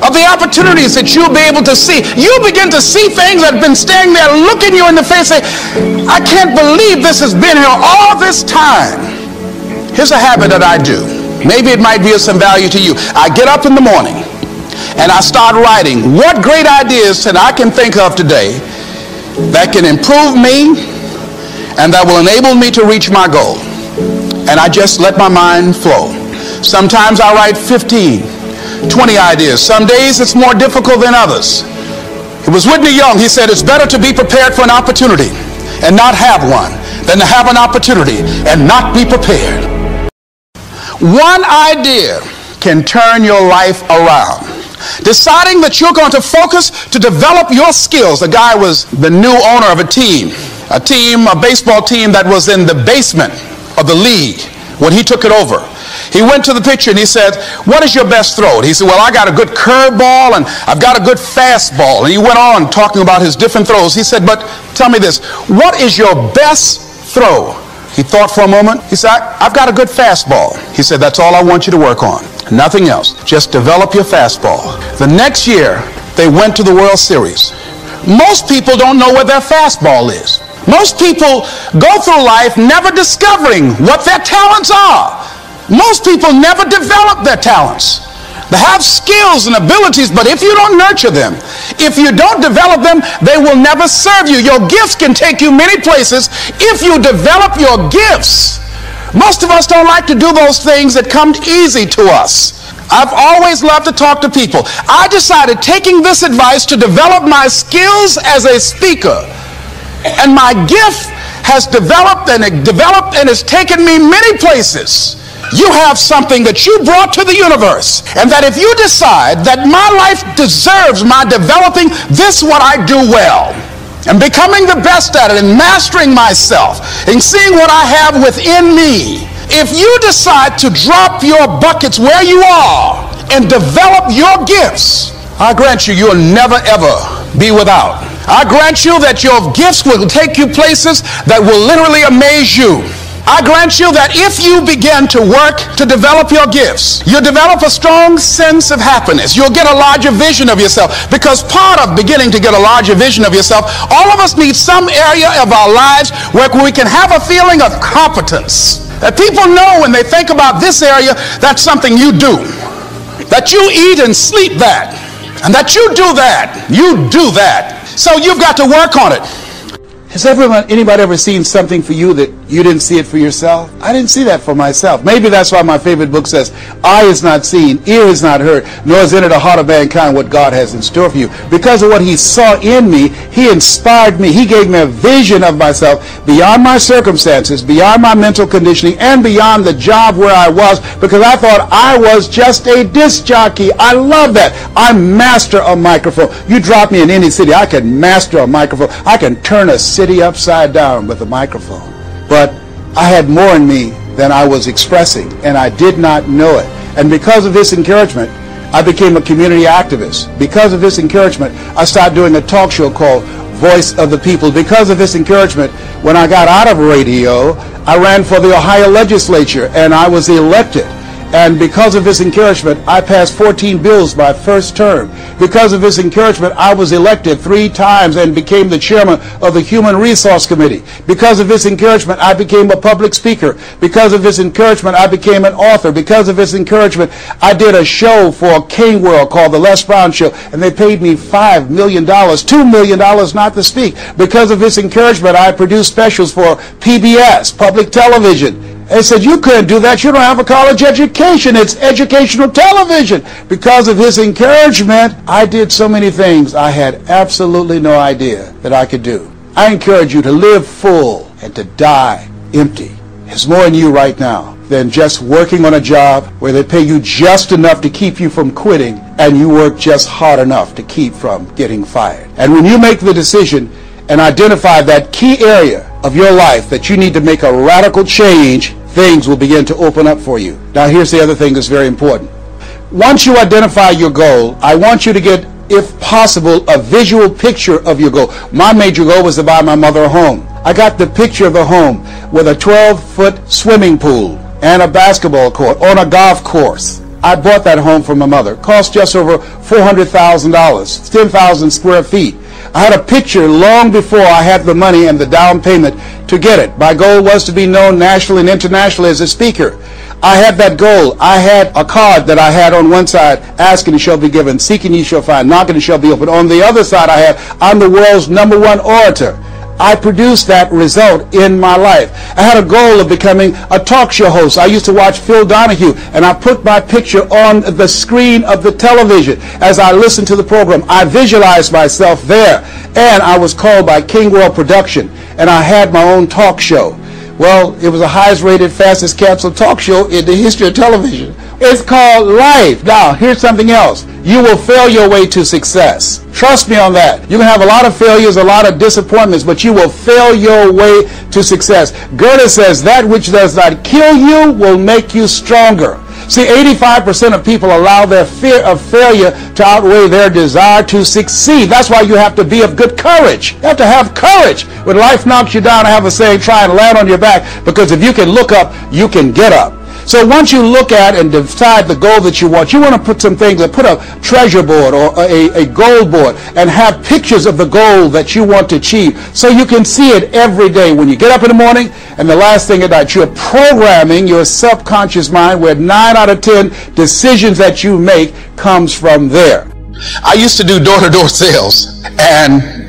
of the opportunities that you'll be able to see. You'll begin to see things that have been standing there looking you in the face and say, I can't believe this has been here all this time. Here's a habit that I do. Maybe it might be of some value to you. I get up in the morning and I start writing what great ideas that I can think of today that can improve me and that will enable me to reach my goal. And I just let my mind flow. Sometimes I write 15, 20 ideas. Some days it's more difficult than others. It was Whitney Young. He said, it's better to be prepared for an opportunity and not have one than to have an opportunity and not be prepared. One idea can turn your life around. Deciding that you're going to focus to develop your skills. The guy was the new owner of a baseball team that was in the basement of the league when he took it over. He went to the pitcher and he said, what is your best throw? And he said, well, I got a good curveball and I've got a good fastball. And he went on talking about his different throws. He said, but tell me this, what is your best throw? He thought for a moment. He said, I've got a good fastball. He said, that's all I want you to work on. Nothing else. Just develop your fastball. The next year, they went to the World Series. Most people don't know where their fastball is. Most people go through life never discovering what their talents are. Most people never develop their talents. They have skills and abilities, but if you don't nurture them, if you don't develop them, they will never serve you. Your gifts can take you many places if you develop your gifts. Most of us don't like to do those things that come easy to us. I've always loved to talk to people. I decided, taking this advice, to develop my skills as a speaker. And my gift has developed and it's taken me many places. You have something that you brought to the universe, and that if you decide that my life deserves my developing this, what I do well, and becoming the best at it, and mastering myself, and seeing what I have within me, if you decide to drop your buckets where you are and develop your gifts, I grant you, you'll never ever be without. I grant you that your gifts will take you places that will literally amaze you. I grant you that if you begin to work to develop your gifts, you'll develop a strong sense of happiness. You'll get a larger vision of yourself, because part of beginning to get a larger vision of yourself, all of us need some area of our lives where we can have a feeling of competence. That people know when they think about this area, that's something you do. That you eat and sleep that. And that you do that. You do that. So you've got to work on it. Has anybody ever seen something for you that you didn't see it for yourself? I didn't see that for myself. Maybe that's why my favorite book says, eye is not seen, ear is not heard, nor is entered the heart of mankind what God has in store for you. Because of what he saw in me, he inspired me. He gave me a vision of myself beyond my circumstances, beyond my mental conditioning, and beyond the job where I was, because I thought I was just a disc jockey. I love that. I master a microphone. You drop me in any city, I can master a microphone. I can turn a city upside down with a microphone. But I had more in me than I was expressing, and I did not know it. And because of this encouragement, I became a community activist. Because of this encouragement, I started doing a talk show called Voice of the People. Because of this encouragement, when I got out of radio, I ran for the Ohio legislature, and I was elected. And because of this encouragement, I passed 14 bills my first term. Because of this encouragement, I was elected 3 times and became the chairman of the Human Resource Committee. Because of this encouragement, I became a public speaker. Because of this encouragement, I became an author. Because of this encouragement, I did a show for King World called The Les Brown Show, and they paid me $5 million, $2 million not to speak. Because of this encouragement, I produced specials for PBS, public television. They said, you couldn't do that. You don't have a college education. It's educational television. Because of his encouragement, I did so many things I had absolutely no idea that I could do. I encourage you to live full and to die empty. There's more in you right now than just working on a job where they pay you just enough to keep you from quitting, and you work just hard enough to keep from getting fired. And when you make the decision and identify that key area of your life that you need to make a radical change, things will begin to open up for you. Now here's the other thing that's very important. Once you identify your goal, I want you to get, if possible, a visual picture of your goal. My major goal was to buy my mother a home. I got the picture of the home with a 12-foot swimming pool and a basketball court on a golf course. I bought that home for my mother. It cost just over $400,000, 10,000 square feet. I had a picture long before I had the money and the down payment to get it. My goal was to be known nationally and internationally as a speaker. I had that goal. I had a card that I had on one side, asking you shall be given, seeking you shall find, knocking you shall be opened. On the other side I had, I'm the world's #1 orator. I produced that result in my life. I had a goal of becoming a talk show host. I used to watch Phil Donahue, and I put my picture on the screen of the television. As I listened to the program, I visualized myself there, and I was called by King World Production, and I had my own talk show. Well, it was the highest rated, fastest canceled talk show in the history of television. It's called life. Now, here's something else. You will fail your way to success. Trust me on that. You can have a lot of failures, a lot of disappointments, but you will fail your way to success. Goethe says, that which does not kill you will make you stronger. See, 85% of people allow their fear of failure to outweigh their desire to succeed. That's why you have to be of good courage. You have to have courage. When life knocks you down, I have a saying, try and land on your back, because if you can look up, you can get up. So once you look at and decide the goal that you want to put some things, put a treasure board or a goal board and have pictures of the goal that you want to achieve so you can see it every day when you get up in the morning. And the last thing at night, you're programming your subconscious mind where 9 out of 10 decisions that you make comes from there. I used to do door-to-door sales, and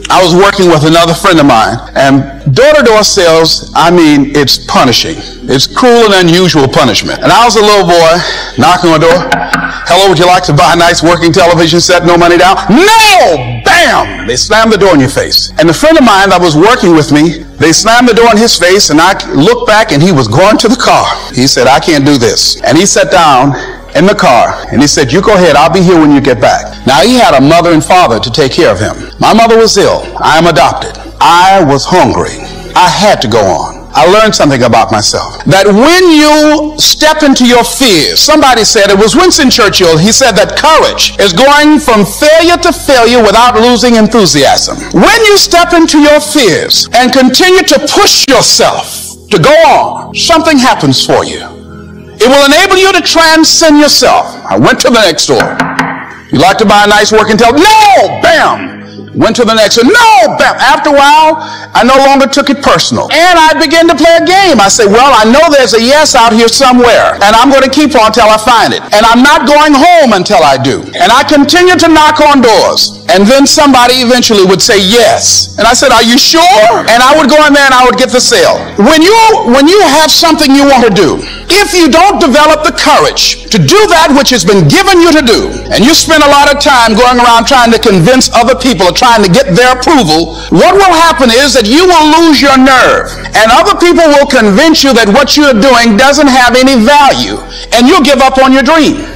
I was working with another friend of mine, and door-to-door sales, I mean, it's punishing. It's cruel and unusual punishment. And I was a little boy knocking on the door. Hello, would you like to buy a nice working television set? No money down? No! Bam! They slammed the door in your face. And the friend of mine that was working with me, they slammed the door in his face, and I looked back, and he was going to the car. He said, I can't do this. And he sat down in the car, and he said, you go ahead, I'll be here when you get back. Now, he had a mother and father to take care of him. My mother was ill. I am adopted. I was hungry. I had to go on. I learned something about myself. That when you step into your fears, somebody said, it was Winston Churchill, he said that courage is going from failure to failure without losing enthusiasm. When you step into your fears and continue to push yourself to go on, something happens for you. It will enable you to transcend yourself. I went to the next door. You like to buy a nice working television? No! Bam! Went to the next one. No! Bam! After a while, I no longer took it personal. And I began to play a game. I said, well, I know there's a yes out here somewhere, and I'm going to keep on until I find it. And I'm not going home until I do. And I continued to knock on doors. And then somebody eventually would say yes. And I said, are you sure? And I would go in there and I would get the sale. When you have something you want to do, if you don't develop the courage to do that which has been given you to do, and you spend a lot of time going around trying to convince other people or trying to get their approval, what will happen is that you will lose your nerve. And other people will convince you that what you're doing doesn't have any value, and you'll give up on your dream.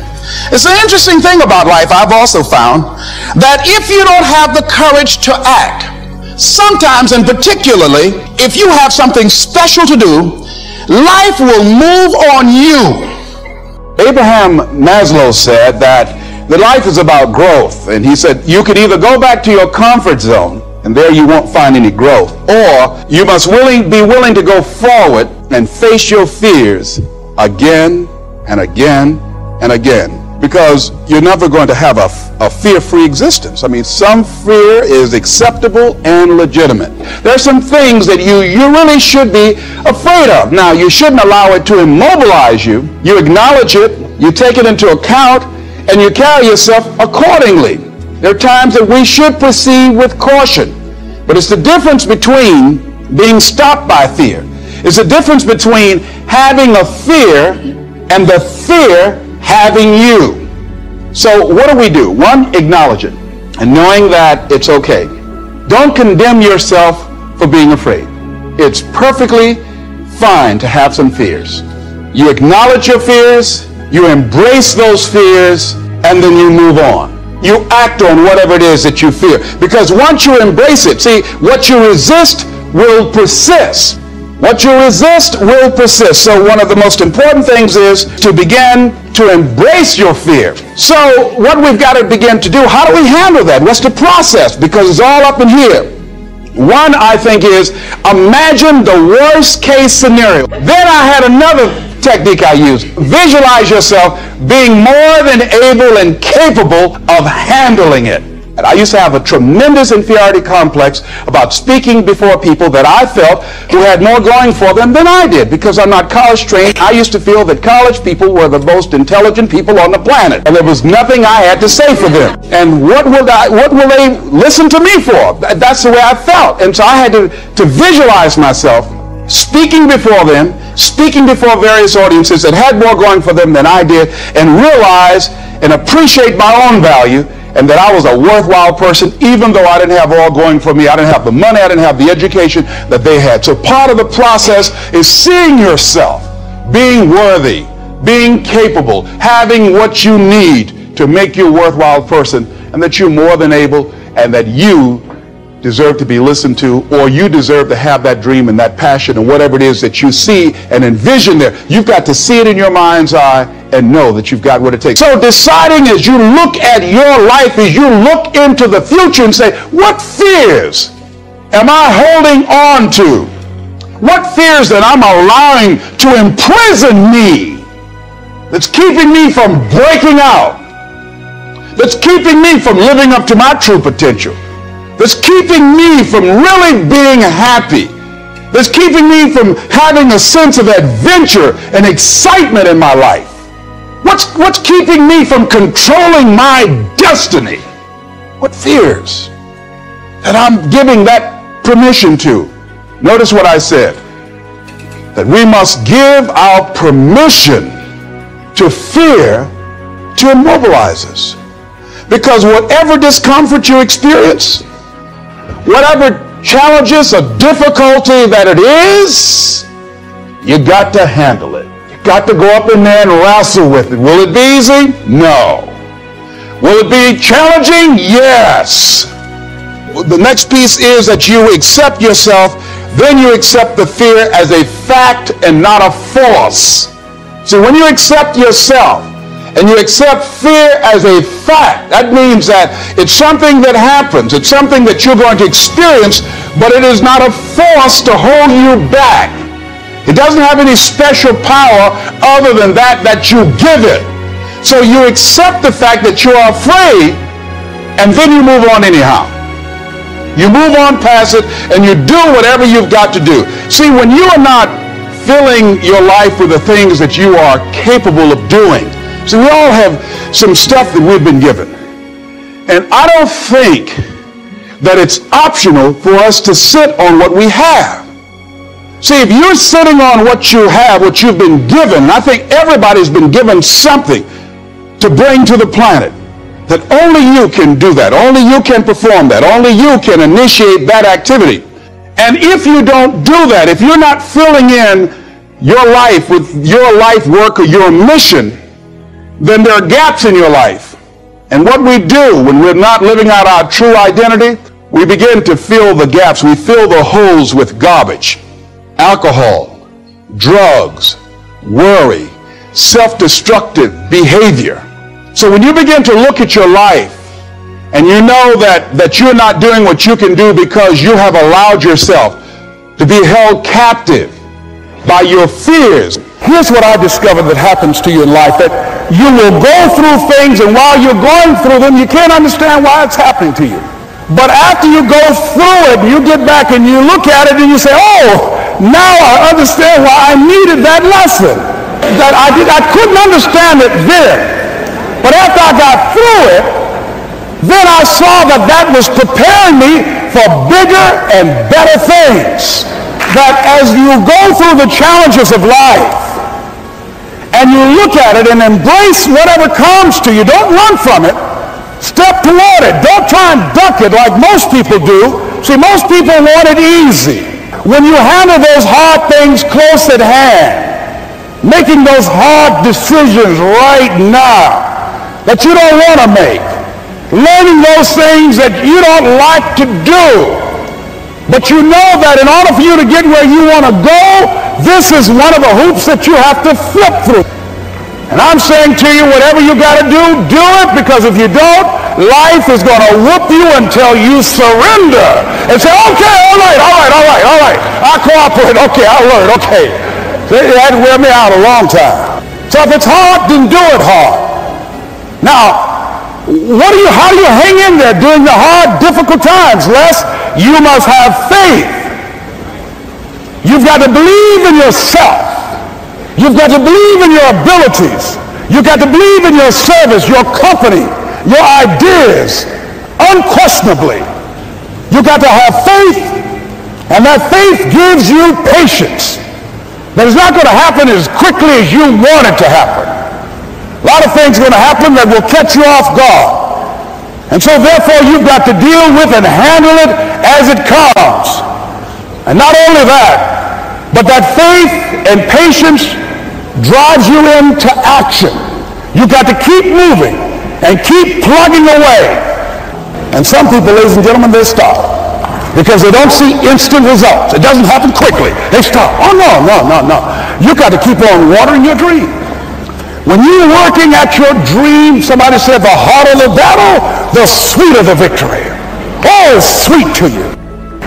It's an interesting thing about life, I've also found, that if you don't have the courage to act, sometimes and particularly if you have something special to do, life will move on you. Abraham Maslow said that the life is about growth. And he said you could either go back to your comfort zone, and there you won't find any growth, or you must be willing to go forward and face your fears again and again and again. Because you're never going to have a fear-free existence. I mean, some fear is acceptable and legitimate. There are some things that you really should be afraid of. Now, you shouldn't allow it to immobilize you. You acknowledge it, you take it into account, and you carry yourself accordingly. There are times that we should proceed with caution. But it's the difference between being stopped by fear. It's the difference between having a fear and the fear having you. So what do? One, acknowledge it, and knowing that it's okay. Don't condemn yourself for being afraid. It's perfectly fine to have some fears. You acknowledge your fears, you embrace those fears, and then you move on. You act on whatever it is that you fear. Because once you embrace it, see, what you resist will persist. What you resist will persist. So one of the most important things is to begin to embrace your fear. So what we've got to begin to do, how do we handle that? What's the process? Because it's all up in here. One, I think, is imagine the worst case scenario. Then I had another technique I used. Visualize yourself being more than able and capable of handling it. And I used to have a tremendous inferiority complex about speaking before people that I felt who had more going for them than I did. Because I'm not college trained, I used to feel that college people were the most intelligent people on the planet. And there was nothing I had to say for them. And what will they listen to me for? That's the way I felt. And so I had to visualize myself speaking before them, speaking before various audiences that had more going for them than I did, and realize and appreciate my own value, and that I was a worthwhile person, even though I didn't have all going for me. I didn't have the money, I didn't have the education that they had. So part of the process is seeing yourself being worthy, being capable, having what you need to make you a worthwhile person, and that you're more than able, and that you deserve to be listened to, or you deserve to have that dream and that passion and whatever it is that you see and envision there. You've got to see it in your mind's eye and know that you've got what it takes. So deciding as you look at your life, as you look into the future and say, what fears am I holding on to? What fears that I'm allowing to imprison me, that's keeping me from breaking out, that's keeping me from living up to my true potential, that's keeping me from really being happy, that's keeping me from having a sense of adventure and excitement in my life? What's keeping me from controlling my destiny? What fears that I'm giving that permission to? Notice what I said, that we must give our permission to fear to immobilize us. Because whatever discomfort you experience, whatever challenges or difficulty that it is, you got to handle it. You got to go up in there and wrestle with it. Will it be easy? No. Will it be challenging? Yes. The next piece is that you accept yourself, then you accept the fear as a fact and not a force. See, when you accept yourself and you accept fear as a fact, that means that it's something that happens. It's something that you're going to experience, but it is not a force to hold you back. It doesn't have any special power other than that you give it. So you accept the fact that you're afraid, and then you move on anyhow. You move on past it, and you do whatever you've got to do. See, when you are not filling your life with the things that you are capable of doing, see, we all have some stuff that we've been given. And I don't think that it's optional for us to sit on what we have. See, if you're sitting on what you have, what you've been given, I think everybody's been given something to bring to the planet, that only you can do that. Only you can perform that. Only you can initiate that activity. And if you don't do that, if you're not filling in your life with your life work or your mission, then there are gaps in your life. And what we do when we're not living out our true identity, we begin to fill the gaps. We fill the holes with garbage. Alcohol, drugs, worry, self-destructive behavior. So when you begin to look at your life and you know that you're not doing what you can do because you have allowed yourself to be held captive by your fears. Here's what I discovered that happens to you in life, that you will go through things, and while you're going through them, you can't understand why it's happening to you. But after you go through it, you get back and you look at it and you say, oh, now I understand why I needed that lesson. That I couldn't understand it then. But after I got through it, then I saw that was preparing me for bigger and better things. That as you go through the challenges of life and you look at it and embrace whatever comes to you, don't run from it. Step toward it. Don't try and duck it like most people do. See, most people want it easy. When you handle those hard things close at hand, making those hard decisions right now that you don't want to make, learning those things that you don't like to do, but you know that in order for you to get where you want to go, this is one of the hoops that you have to flip through. And I'm saying to you, whatever you got to do it, because if you don't, life is going to whoop you until you surrender and say, okay, all right, I'll cooperate, okay, I'll learn, okay. They had to wear me out a long time. So if it's hard, then do it hard. Now, how do you hang in there during the hard, difficult times? Les, you must have faith. You've got to believe in yourself. You've got to believe in your abilities. You've got to believe in your service, your company, your ideas, unquestionably. You've got to have faith, and that faith gives you patience. That it's not going to happen as quickly as you want it to happen. A lot of things are going to happen that will catch you off guard. And so therefore you've got to deal with and handle it as it comes. And not only that, but that faith and patience drives you into action. You've got to keep moving and keep plugging away. And some people, ladies and gentlemen, they stop. because they don't see instant results. It doesn't happen quickly. They stop. Oh, no, no, no, no. You got to keep on watering your dream. When you're working at your dream, somebody said the harder the battle, the sweeter the victory. Oh, sweet to you.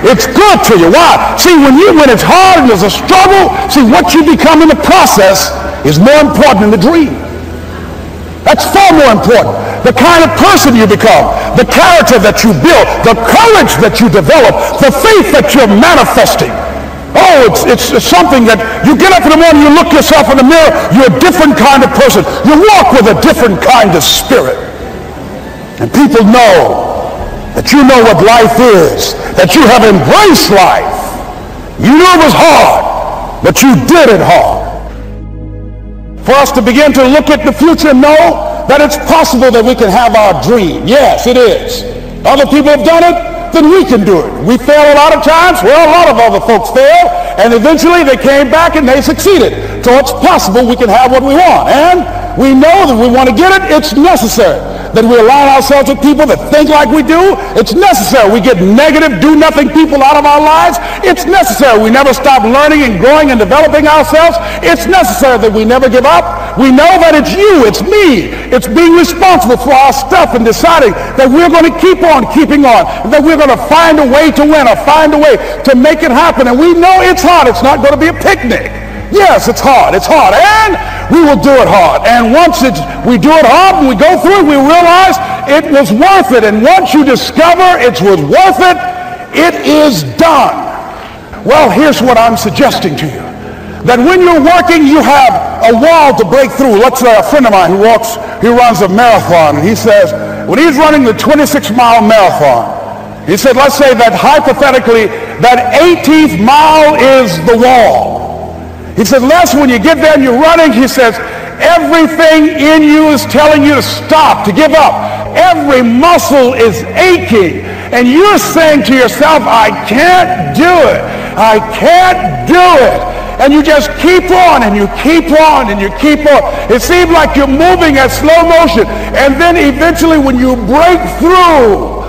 It's good to you. Why? See, when it's hard and there's a struggle, see, what you become in the process is more important than the dream. That's far more important. The kind of person you become, the character that you build, the courage that you develop, the faith that you're manifesting. Oh, it's something that you get up in the morning, you look yourself in the mirror, you're a different kind of person. You walk with a different kind of spirit. And people know that you know what life is, that you have embraced life. You knew it was hard, but you did it hard. For us to begin to look at the future and know that it's possible that we can have our dream. Yes, it is. Other people have done it, then we can do it. We fail a lot of times. Well, a lot of other folks fail, and eventually they came back and they succeeded. So it's possible we can have what we want. And we know that we want to get it. It's necessary that we align ourselves with people that think like we do. It's necessary we get negative, do-nothing people out of our lives. It's necessary we never stop learning and growing and developing ourselves. It's necessary that we never give up. We know that it's you, it's me. It's being responsible for our stuff and deciding that we're going to keep on keeping on, that we're going to find a way to win or find a way to make it happen. And we know it's hard. It's not going to be a picnic. Yes, it's hard, and we will do it hard. And once we do it hard and we go through it, we realize it was worth it. And once you discover it was worth it, it is done. Well, here's what I'm suggesting to you. That when you're working, you have a wall to break through. Let's say a friend of mine who runs a marathon, and he says, when he's running the 26-mile marathon, he said, let's say that hypothetically, that 18th mile is the wall. He said, Les, when you get there and you're running, he says, everything in you is telling you to stop, to give up. Every muscle is aching. And you're saying to yourself, I can't do it. I can't do it. And you just keep on and you keep on and you keep on. It seems like you're moving at slow motion. And then eventually when you break through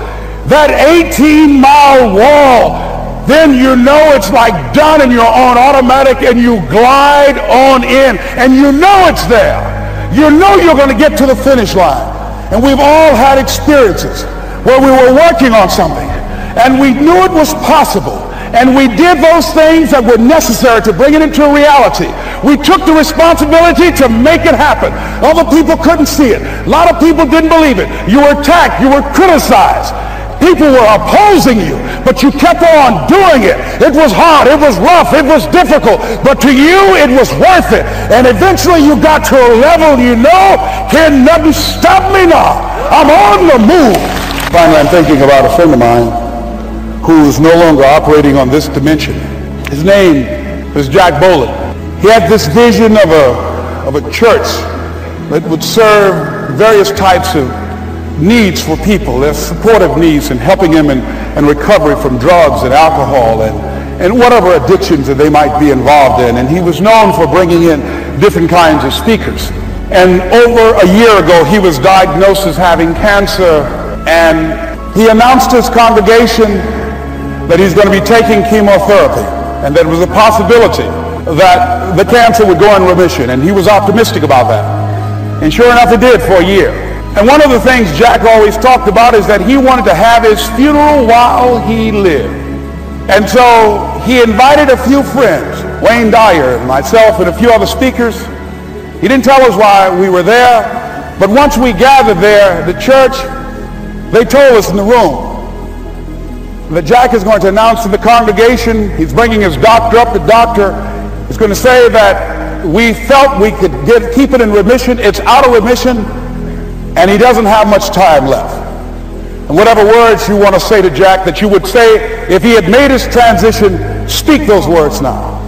that 18-mile wall, then you know it's like done and you're on automatic and you glide on in and you know it's there. You know you're going to get to the finish line. And we've all had experiences where we were working on something and we knew it was possible and we did those things that were necessary to bring it into reality. We took the responsibility to make it happen. Other people couldn't see it. A lot of people didn't believe it. You were attacked. You were criticized. People were opposing you, but you kept on doing it. It was hard, it was rough, it was difficult, but to you it was worth it. And eventually you got to a level you know, can nothing stop me now. I'm on the move. Finally, I'm thinking about a friend of mine who is no longer operating on this dimension. His name was Jack Boland. He had this vision of a church that would serve various types of needs for people, their supportive needs and helping them in recovery from drugs and alcohol and whatever addictions that they might be involved in. And he was known for bringing in different kinds of speakers. And over a year ago, he was diagnosed as having cancer, and he announced to his congregation that he's going to be taking chemotherapy and that it was a possibility that the cancer would go in remission, and he was optimistic about that. And sure enough, it did for a year. And one of the things Jack always talked about is that he wanted to have his funeral while he lived. And so he invited a few friends, Wayne Dyer, myself, and a few other speakers. He didn't tell us why we were there, but once we gathered there, the church, they told us in the room that Jack is going to announce to the congregation, he's bringing his doctor up. The doctor is going to say that we felt we could keep it in remission. It's out of remission. And he doesn't have much time left. And whatever words you want to say to Jack that you would say if he had made his transition, speak those words now.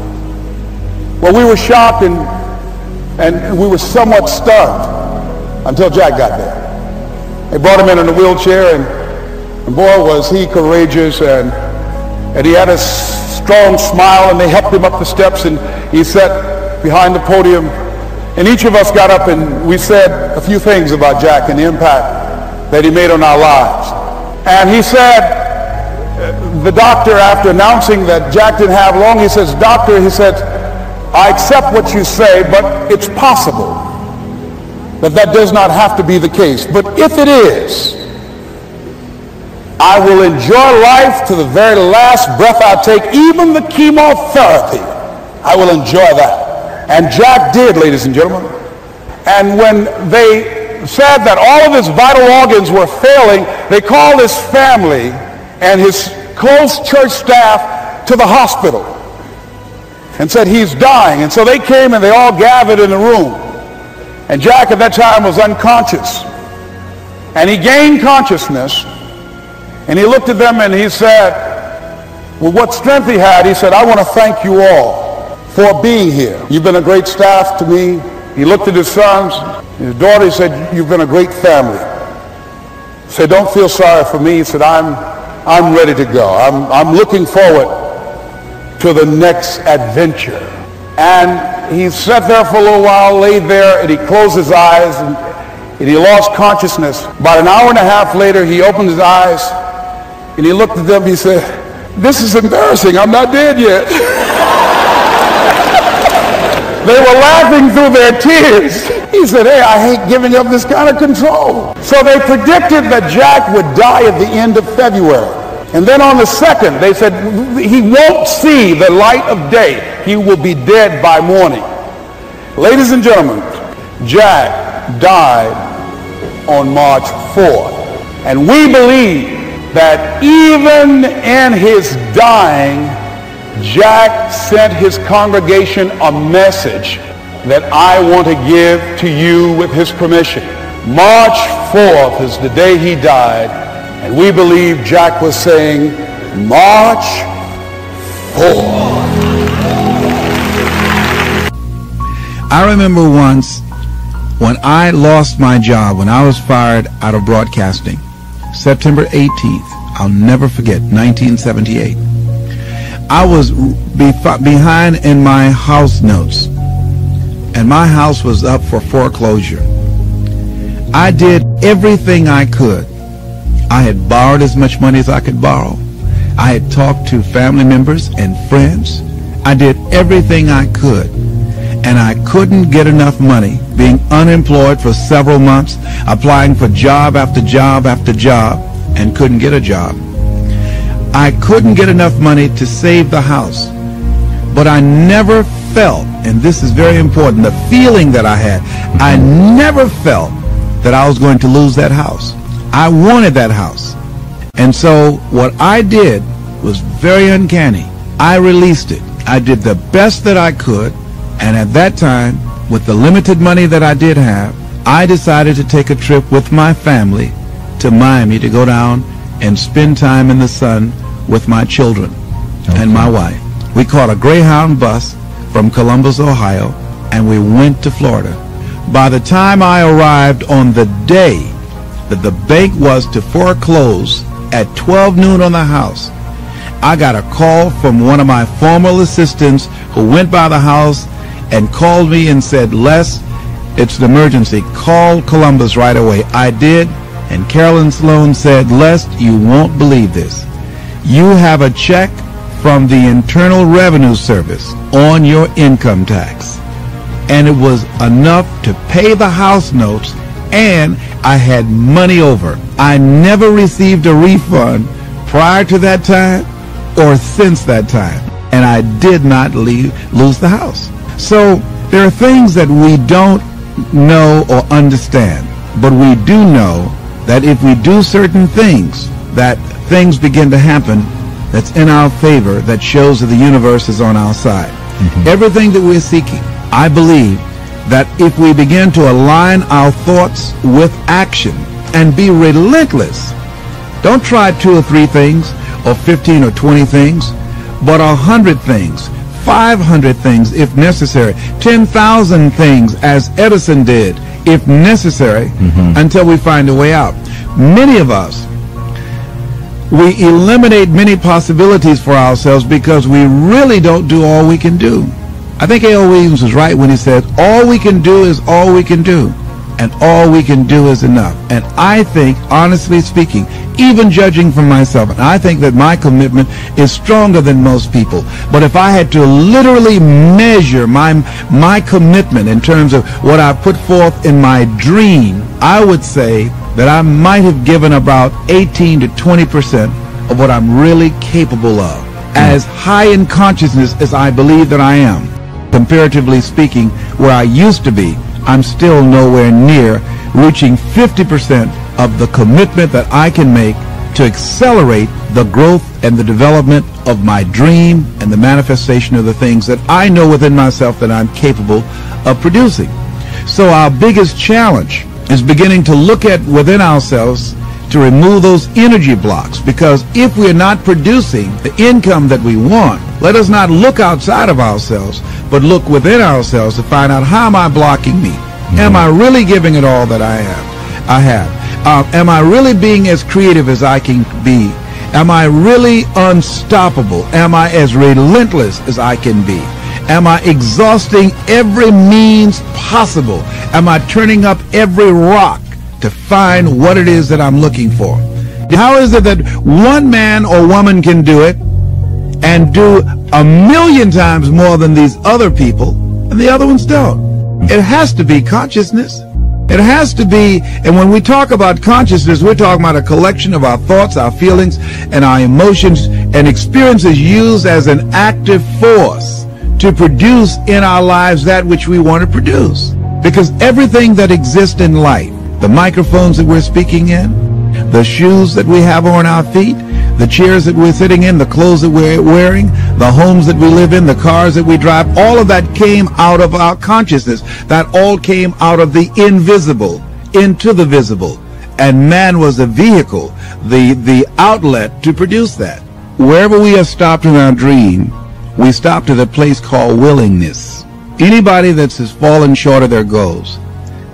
Well, we were shocked and we were somewhat stunned until Jack got there. They brought him in a wheelchair, and boy, was he courageous, and he had a strong smile, and they helped him up the steps, and he sat behind the podium. And each of us got up and we said a few things about Jack and the impact that he made on our lives. And he said the doctor, after announcing that Jack didn't have long, he says, "Doctor," he said, "I accept what you say, but it's possible that that does not have to be the case. But if it is, I will enjoy life to the very last breath I take, even the chemotherapy. I will enjoy that." And Jack did, ladies and gentlemen. And when they said that all of his vital organs were failing, they called his family and his close church staff to the hospital and said, "He's dying." And so they came and they all gathered in the room. And Jack at that time was unconscious. And he gained consciousness. And he looked at them and he said, with what strength he had, he said, "I want to thank you all for being here. You've been a great staff to me." He looked at his sons, his daughter. He said, "You've been a great family." He said, "Don't feel sorry for me." He said, I'm ready to go. I'm looking forward to the next adventure." And he sat there for a little while, laid there, and he closed his eyes, and he lost consciousness. About an hour and a half later, he opened his eyes, and he looked at them. He said, "This is embarrassing. I'm not dead yet." They were laughing through their tears. He said, "Hey, I hate giving up this kind of control." So they predicted that Jack would die at the end of February. And then on the 2nd, they said, "He won't see the light of day. He will be dead by morning." Ladies and gentlemen, Jack died on March 4th. And we believe that even in his dying, Jack sent his congregation a message that I want to give to you with his permission. March 4th is the day he died, and we believe Jack was saying, "March 4th." I remember once when I lost my job, when I was fired out of broadcasting, September 18th, I'll never forget, 1978. I was behind in my house notes, and my house was up for foreclosure. I did everything I could. I had borrowed as much money as I could borrow. I had talked to family members and friends. I did everything I could, and I couldn't get enough money, being unemployed for several months, applying for job after job after job, and couldn't get a job. I couldn't get enough money to save the house. But I never felt, and this is very important, the feeling that I had, I never felt that I was going to lose that house. I wanted that house. And so what I did was very uncanny. I released it. I did the best that I could, and at that time, with the limited money that I did have, I decided to take a trip with my family to Miami to go down and spend time in the sun with my children and my wife. We caught a Greyhound bus from Columbus, Ohio, and we went to Florida. By the time I arrived on the day that the bank was to foreclose at 12 noon on the house, I got a call from one of my former assistants who went by the house and called me and said, "Les, it's an emergency. Call Columbus right away." I did, and Carolyn Sloan said, "Les, you won't believe this. You have a check from the Internal Revenue Service on your income tax." And it was enough to pay the house notes, and I had money over. I never received a refund prior to that time or since that time, and I did not lose the house. So there are things that we don't know or understand, but we do know that if we do certain things, that things begin to happen that's in our favor, that shows that the universe is on our side. Everything that we're seeking, I believe that if we begin to align our thoughts with action and be relentless, don't try 2 or 3 things or 15 or 20 things, but 100 things, 500 things if necessary, 10,000 things as Edison did if necessary, until we find a way out. Many of us, we eliminate many possibilities for ourselves because we really don't do all we can do. I think A.L. Williams was right when he said, all we can do is all we can do. and all we can do is enough. And I think, honestly speaking, even judging from myself, and I think that my commitment is stronger than most people. But if I had to literally measure my commitment in terms of what I put forth in my dream, I would say that I might have given about 18 to 20% of what I'm really capable of. As high in consciousness as I believe that I am, comparatively speaking, where I used to be, I'm still nowhere near reaching 50% of the commitment that I can make to accelerate the growth and the development of my dream and the manifestation of the things that I know within myself that I'm capable of producing. So our biggest challenge is beginning to look at within ourselves to remove those energy blocks, because if we're not producing the income that we want, let us not look outside of ourselves, but look within ourselves to find out, how am I blocking me? Am I really giving it all that I have? Am I really being as creative as I can be? Am I really unstoppable? Am I as relentless as I can be? Am I exhausting every means possible? Am I turning up every rock to find what it is that I'm looking for? How is it that one man or woman can do it and do 1,000,000 times more than these other people, and the other ones don't? It has to be consciousness. It has to be, and when we talk about consciousness, we're talking about a collection of our thoughts, our feelings, and our emotions and experiences used as an active force to produce in our lives that which we want to produce. Because everything that exists in life, the microphones that we're speaking in, the shoes that we have on our feet, the chairs that we're sitting in, the clothes that we're wearing, the homes that we live in, the cars that we drive, all of that came out of our consciousness. That all came out of the invisible into the visible. And man was the vehicle, the outlet to produce that. Wherever we have stopped in our dream, we stop to the place called willingness. Anybody that's fallen short of their goals,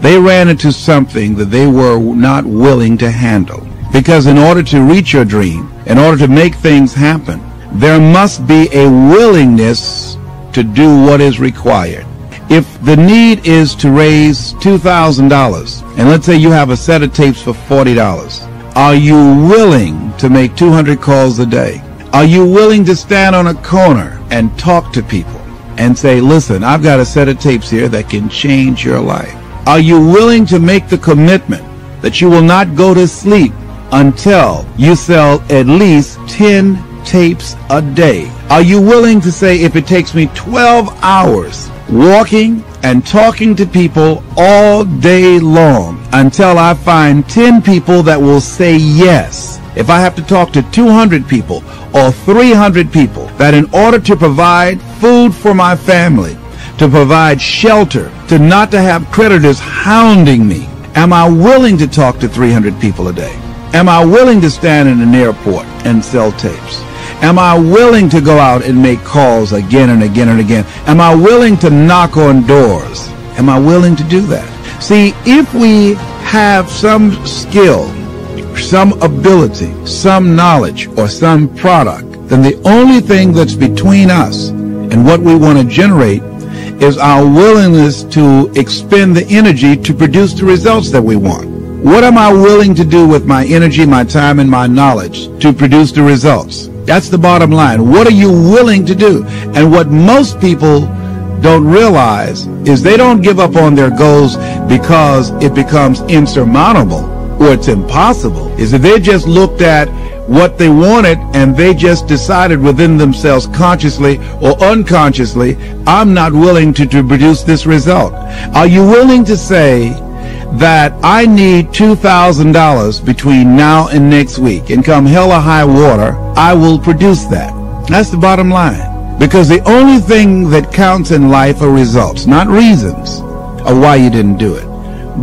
they ran into something that they were not willing to handle. Because in order to reach your dream, in order to make things happen, there must be a willingness to do what is required. If the need is to raise $2,000, and let's say you have a set of tapes for $40, are you willing to make 200 calls a day? Are you willing to stand on a corner and talk to people and say, listen, I've got a set of tapes here that can change your life? Are you willing to make the commitment that you will not go to sleep until you sell at least 10 tapes a day? Are you willing to say, if it takes me 12 hours walking and talking to people all day long until I find 10 people that will say yes? If I have to talk to 200 people or 300 people, that in order to provide food for my family, to provide shelter, to not to have creditors hounding me, am I willing to talk to 300 people a day? Am I willing to stand in an airport and sell tapes? Am I willing to go out and make calls again and again and again? Am I willing to knock on doors? Am I willing to do that? See, if we have some skill, some ability, some knowledge, or some product, then the only thing that's between us and what we want to generate is our willingness to expend the energy to produce the results that we want. What am I willing to do with my energy, my time, and my knowledge to produce the results? That's the bottom line. What are you willing to do? And what most people don't realize is they don't give up on their goals because it becomes insurmountable or it's impossible. Is that they just looked at what they wanted and they just decided within themselves, consciously or unconsciously, I'm not willing to produce this result. Are you willing to say that I need $2,000 between now and next week, and come hell or high water, I will produce that? That's the bottom line. Because the only thing that counts in life are results, not reasons of why you didn't do it,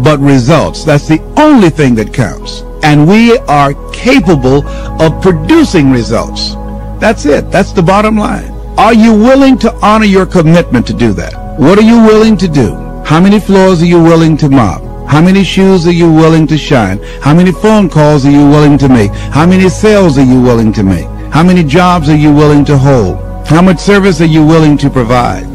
but results. That's the only thing that counts. And we are capable of producing results. That's it. That's the bottom line. Are you willing to honor your commitment to do that? What are you willing to do? How many floors are you willing to mop? How many shoes are you willing to shine? How many phone calls are you willing to make? How many sales are you willing to make? How many jobs are you willing to hold? How much service are you willing to provide?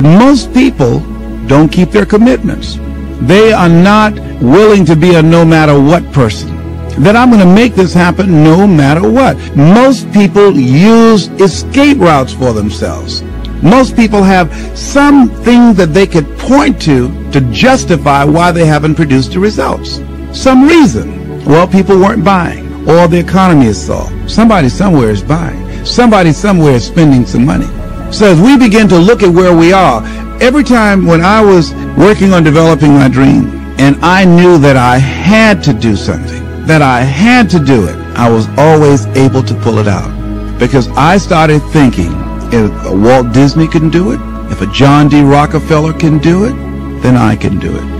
Most people don't keep their commitments. They are not willing to be a no matter what person. That I'm going to make this happen no matter what. Most people use escape routes for themselves. Most people have something that they could point to justify why they haven't produced the results. Some reason. Well, people weren't buying, or the economy is soft. Somebody somewhere is buying. Somebody somewhere is spending some money. So as we begin to look at where we are, every time when I was working on developing my dream, and I knew that I had to do something, that I had to do it, I was always able to pull it out. Because I started thinking, if a Walt Disney can do it, if a John D. Rockefeller can do it, then I can do it.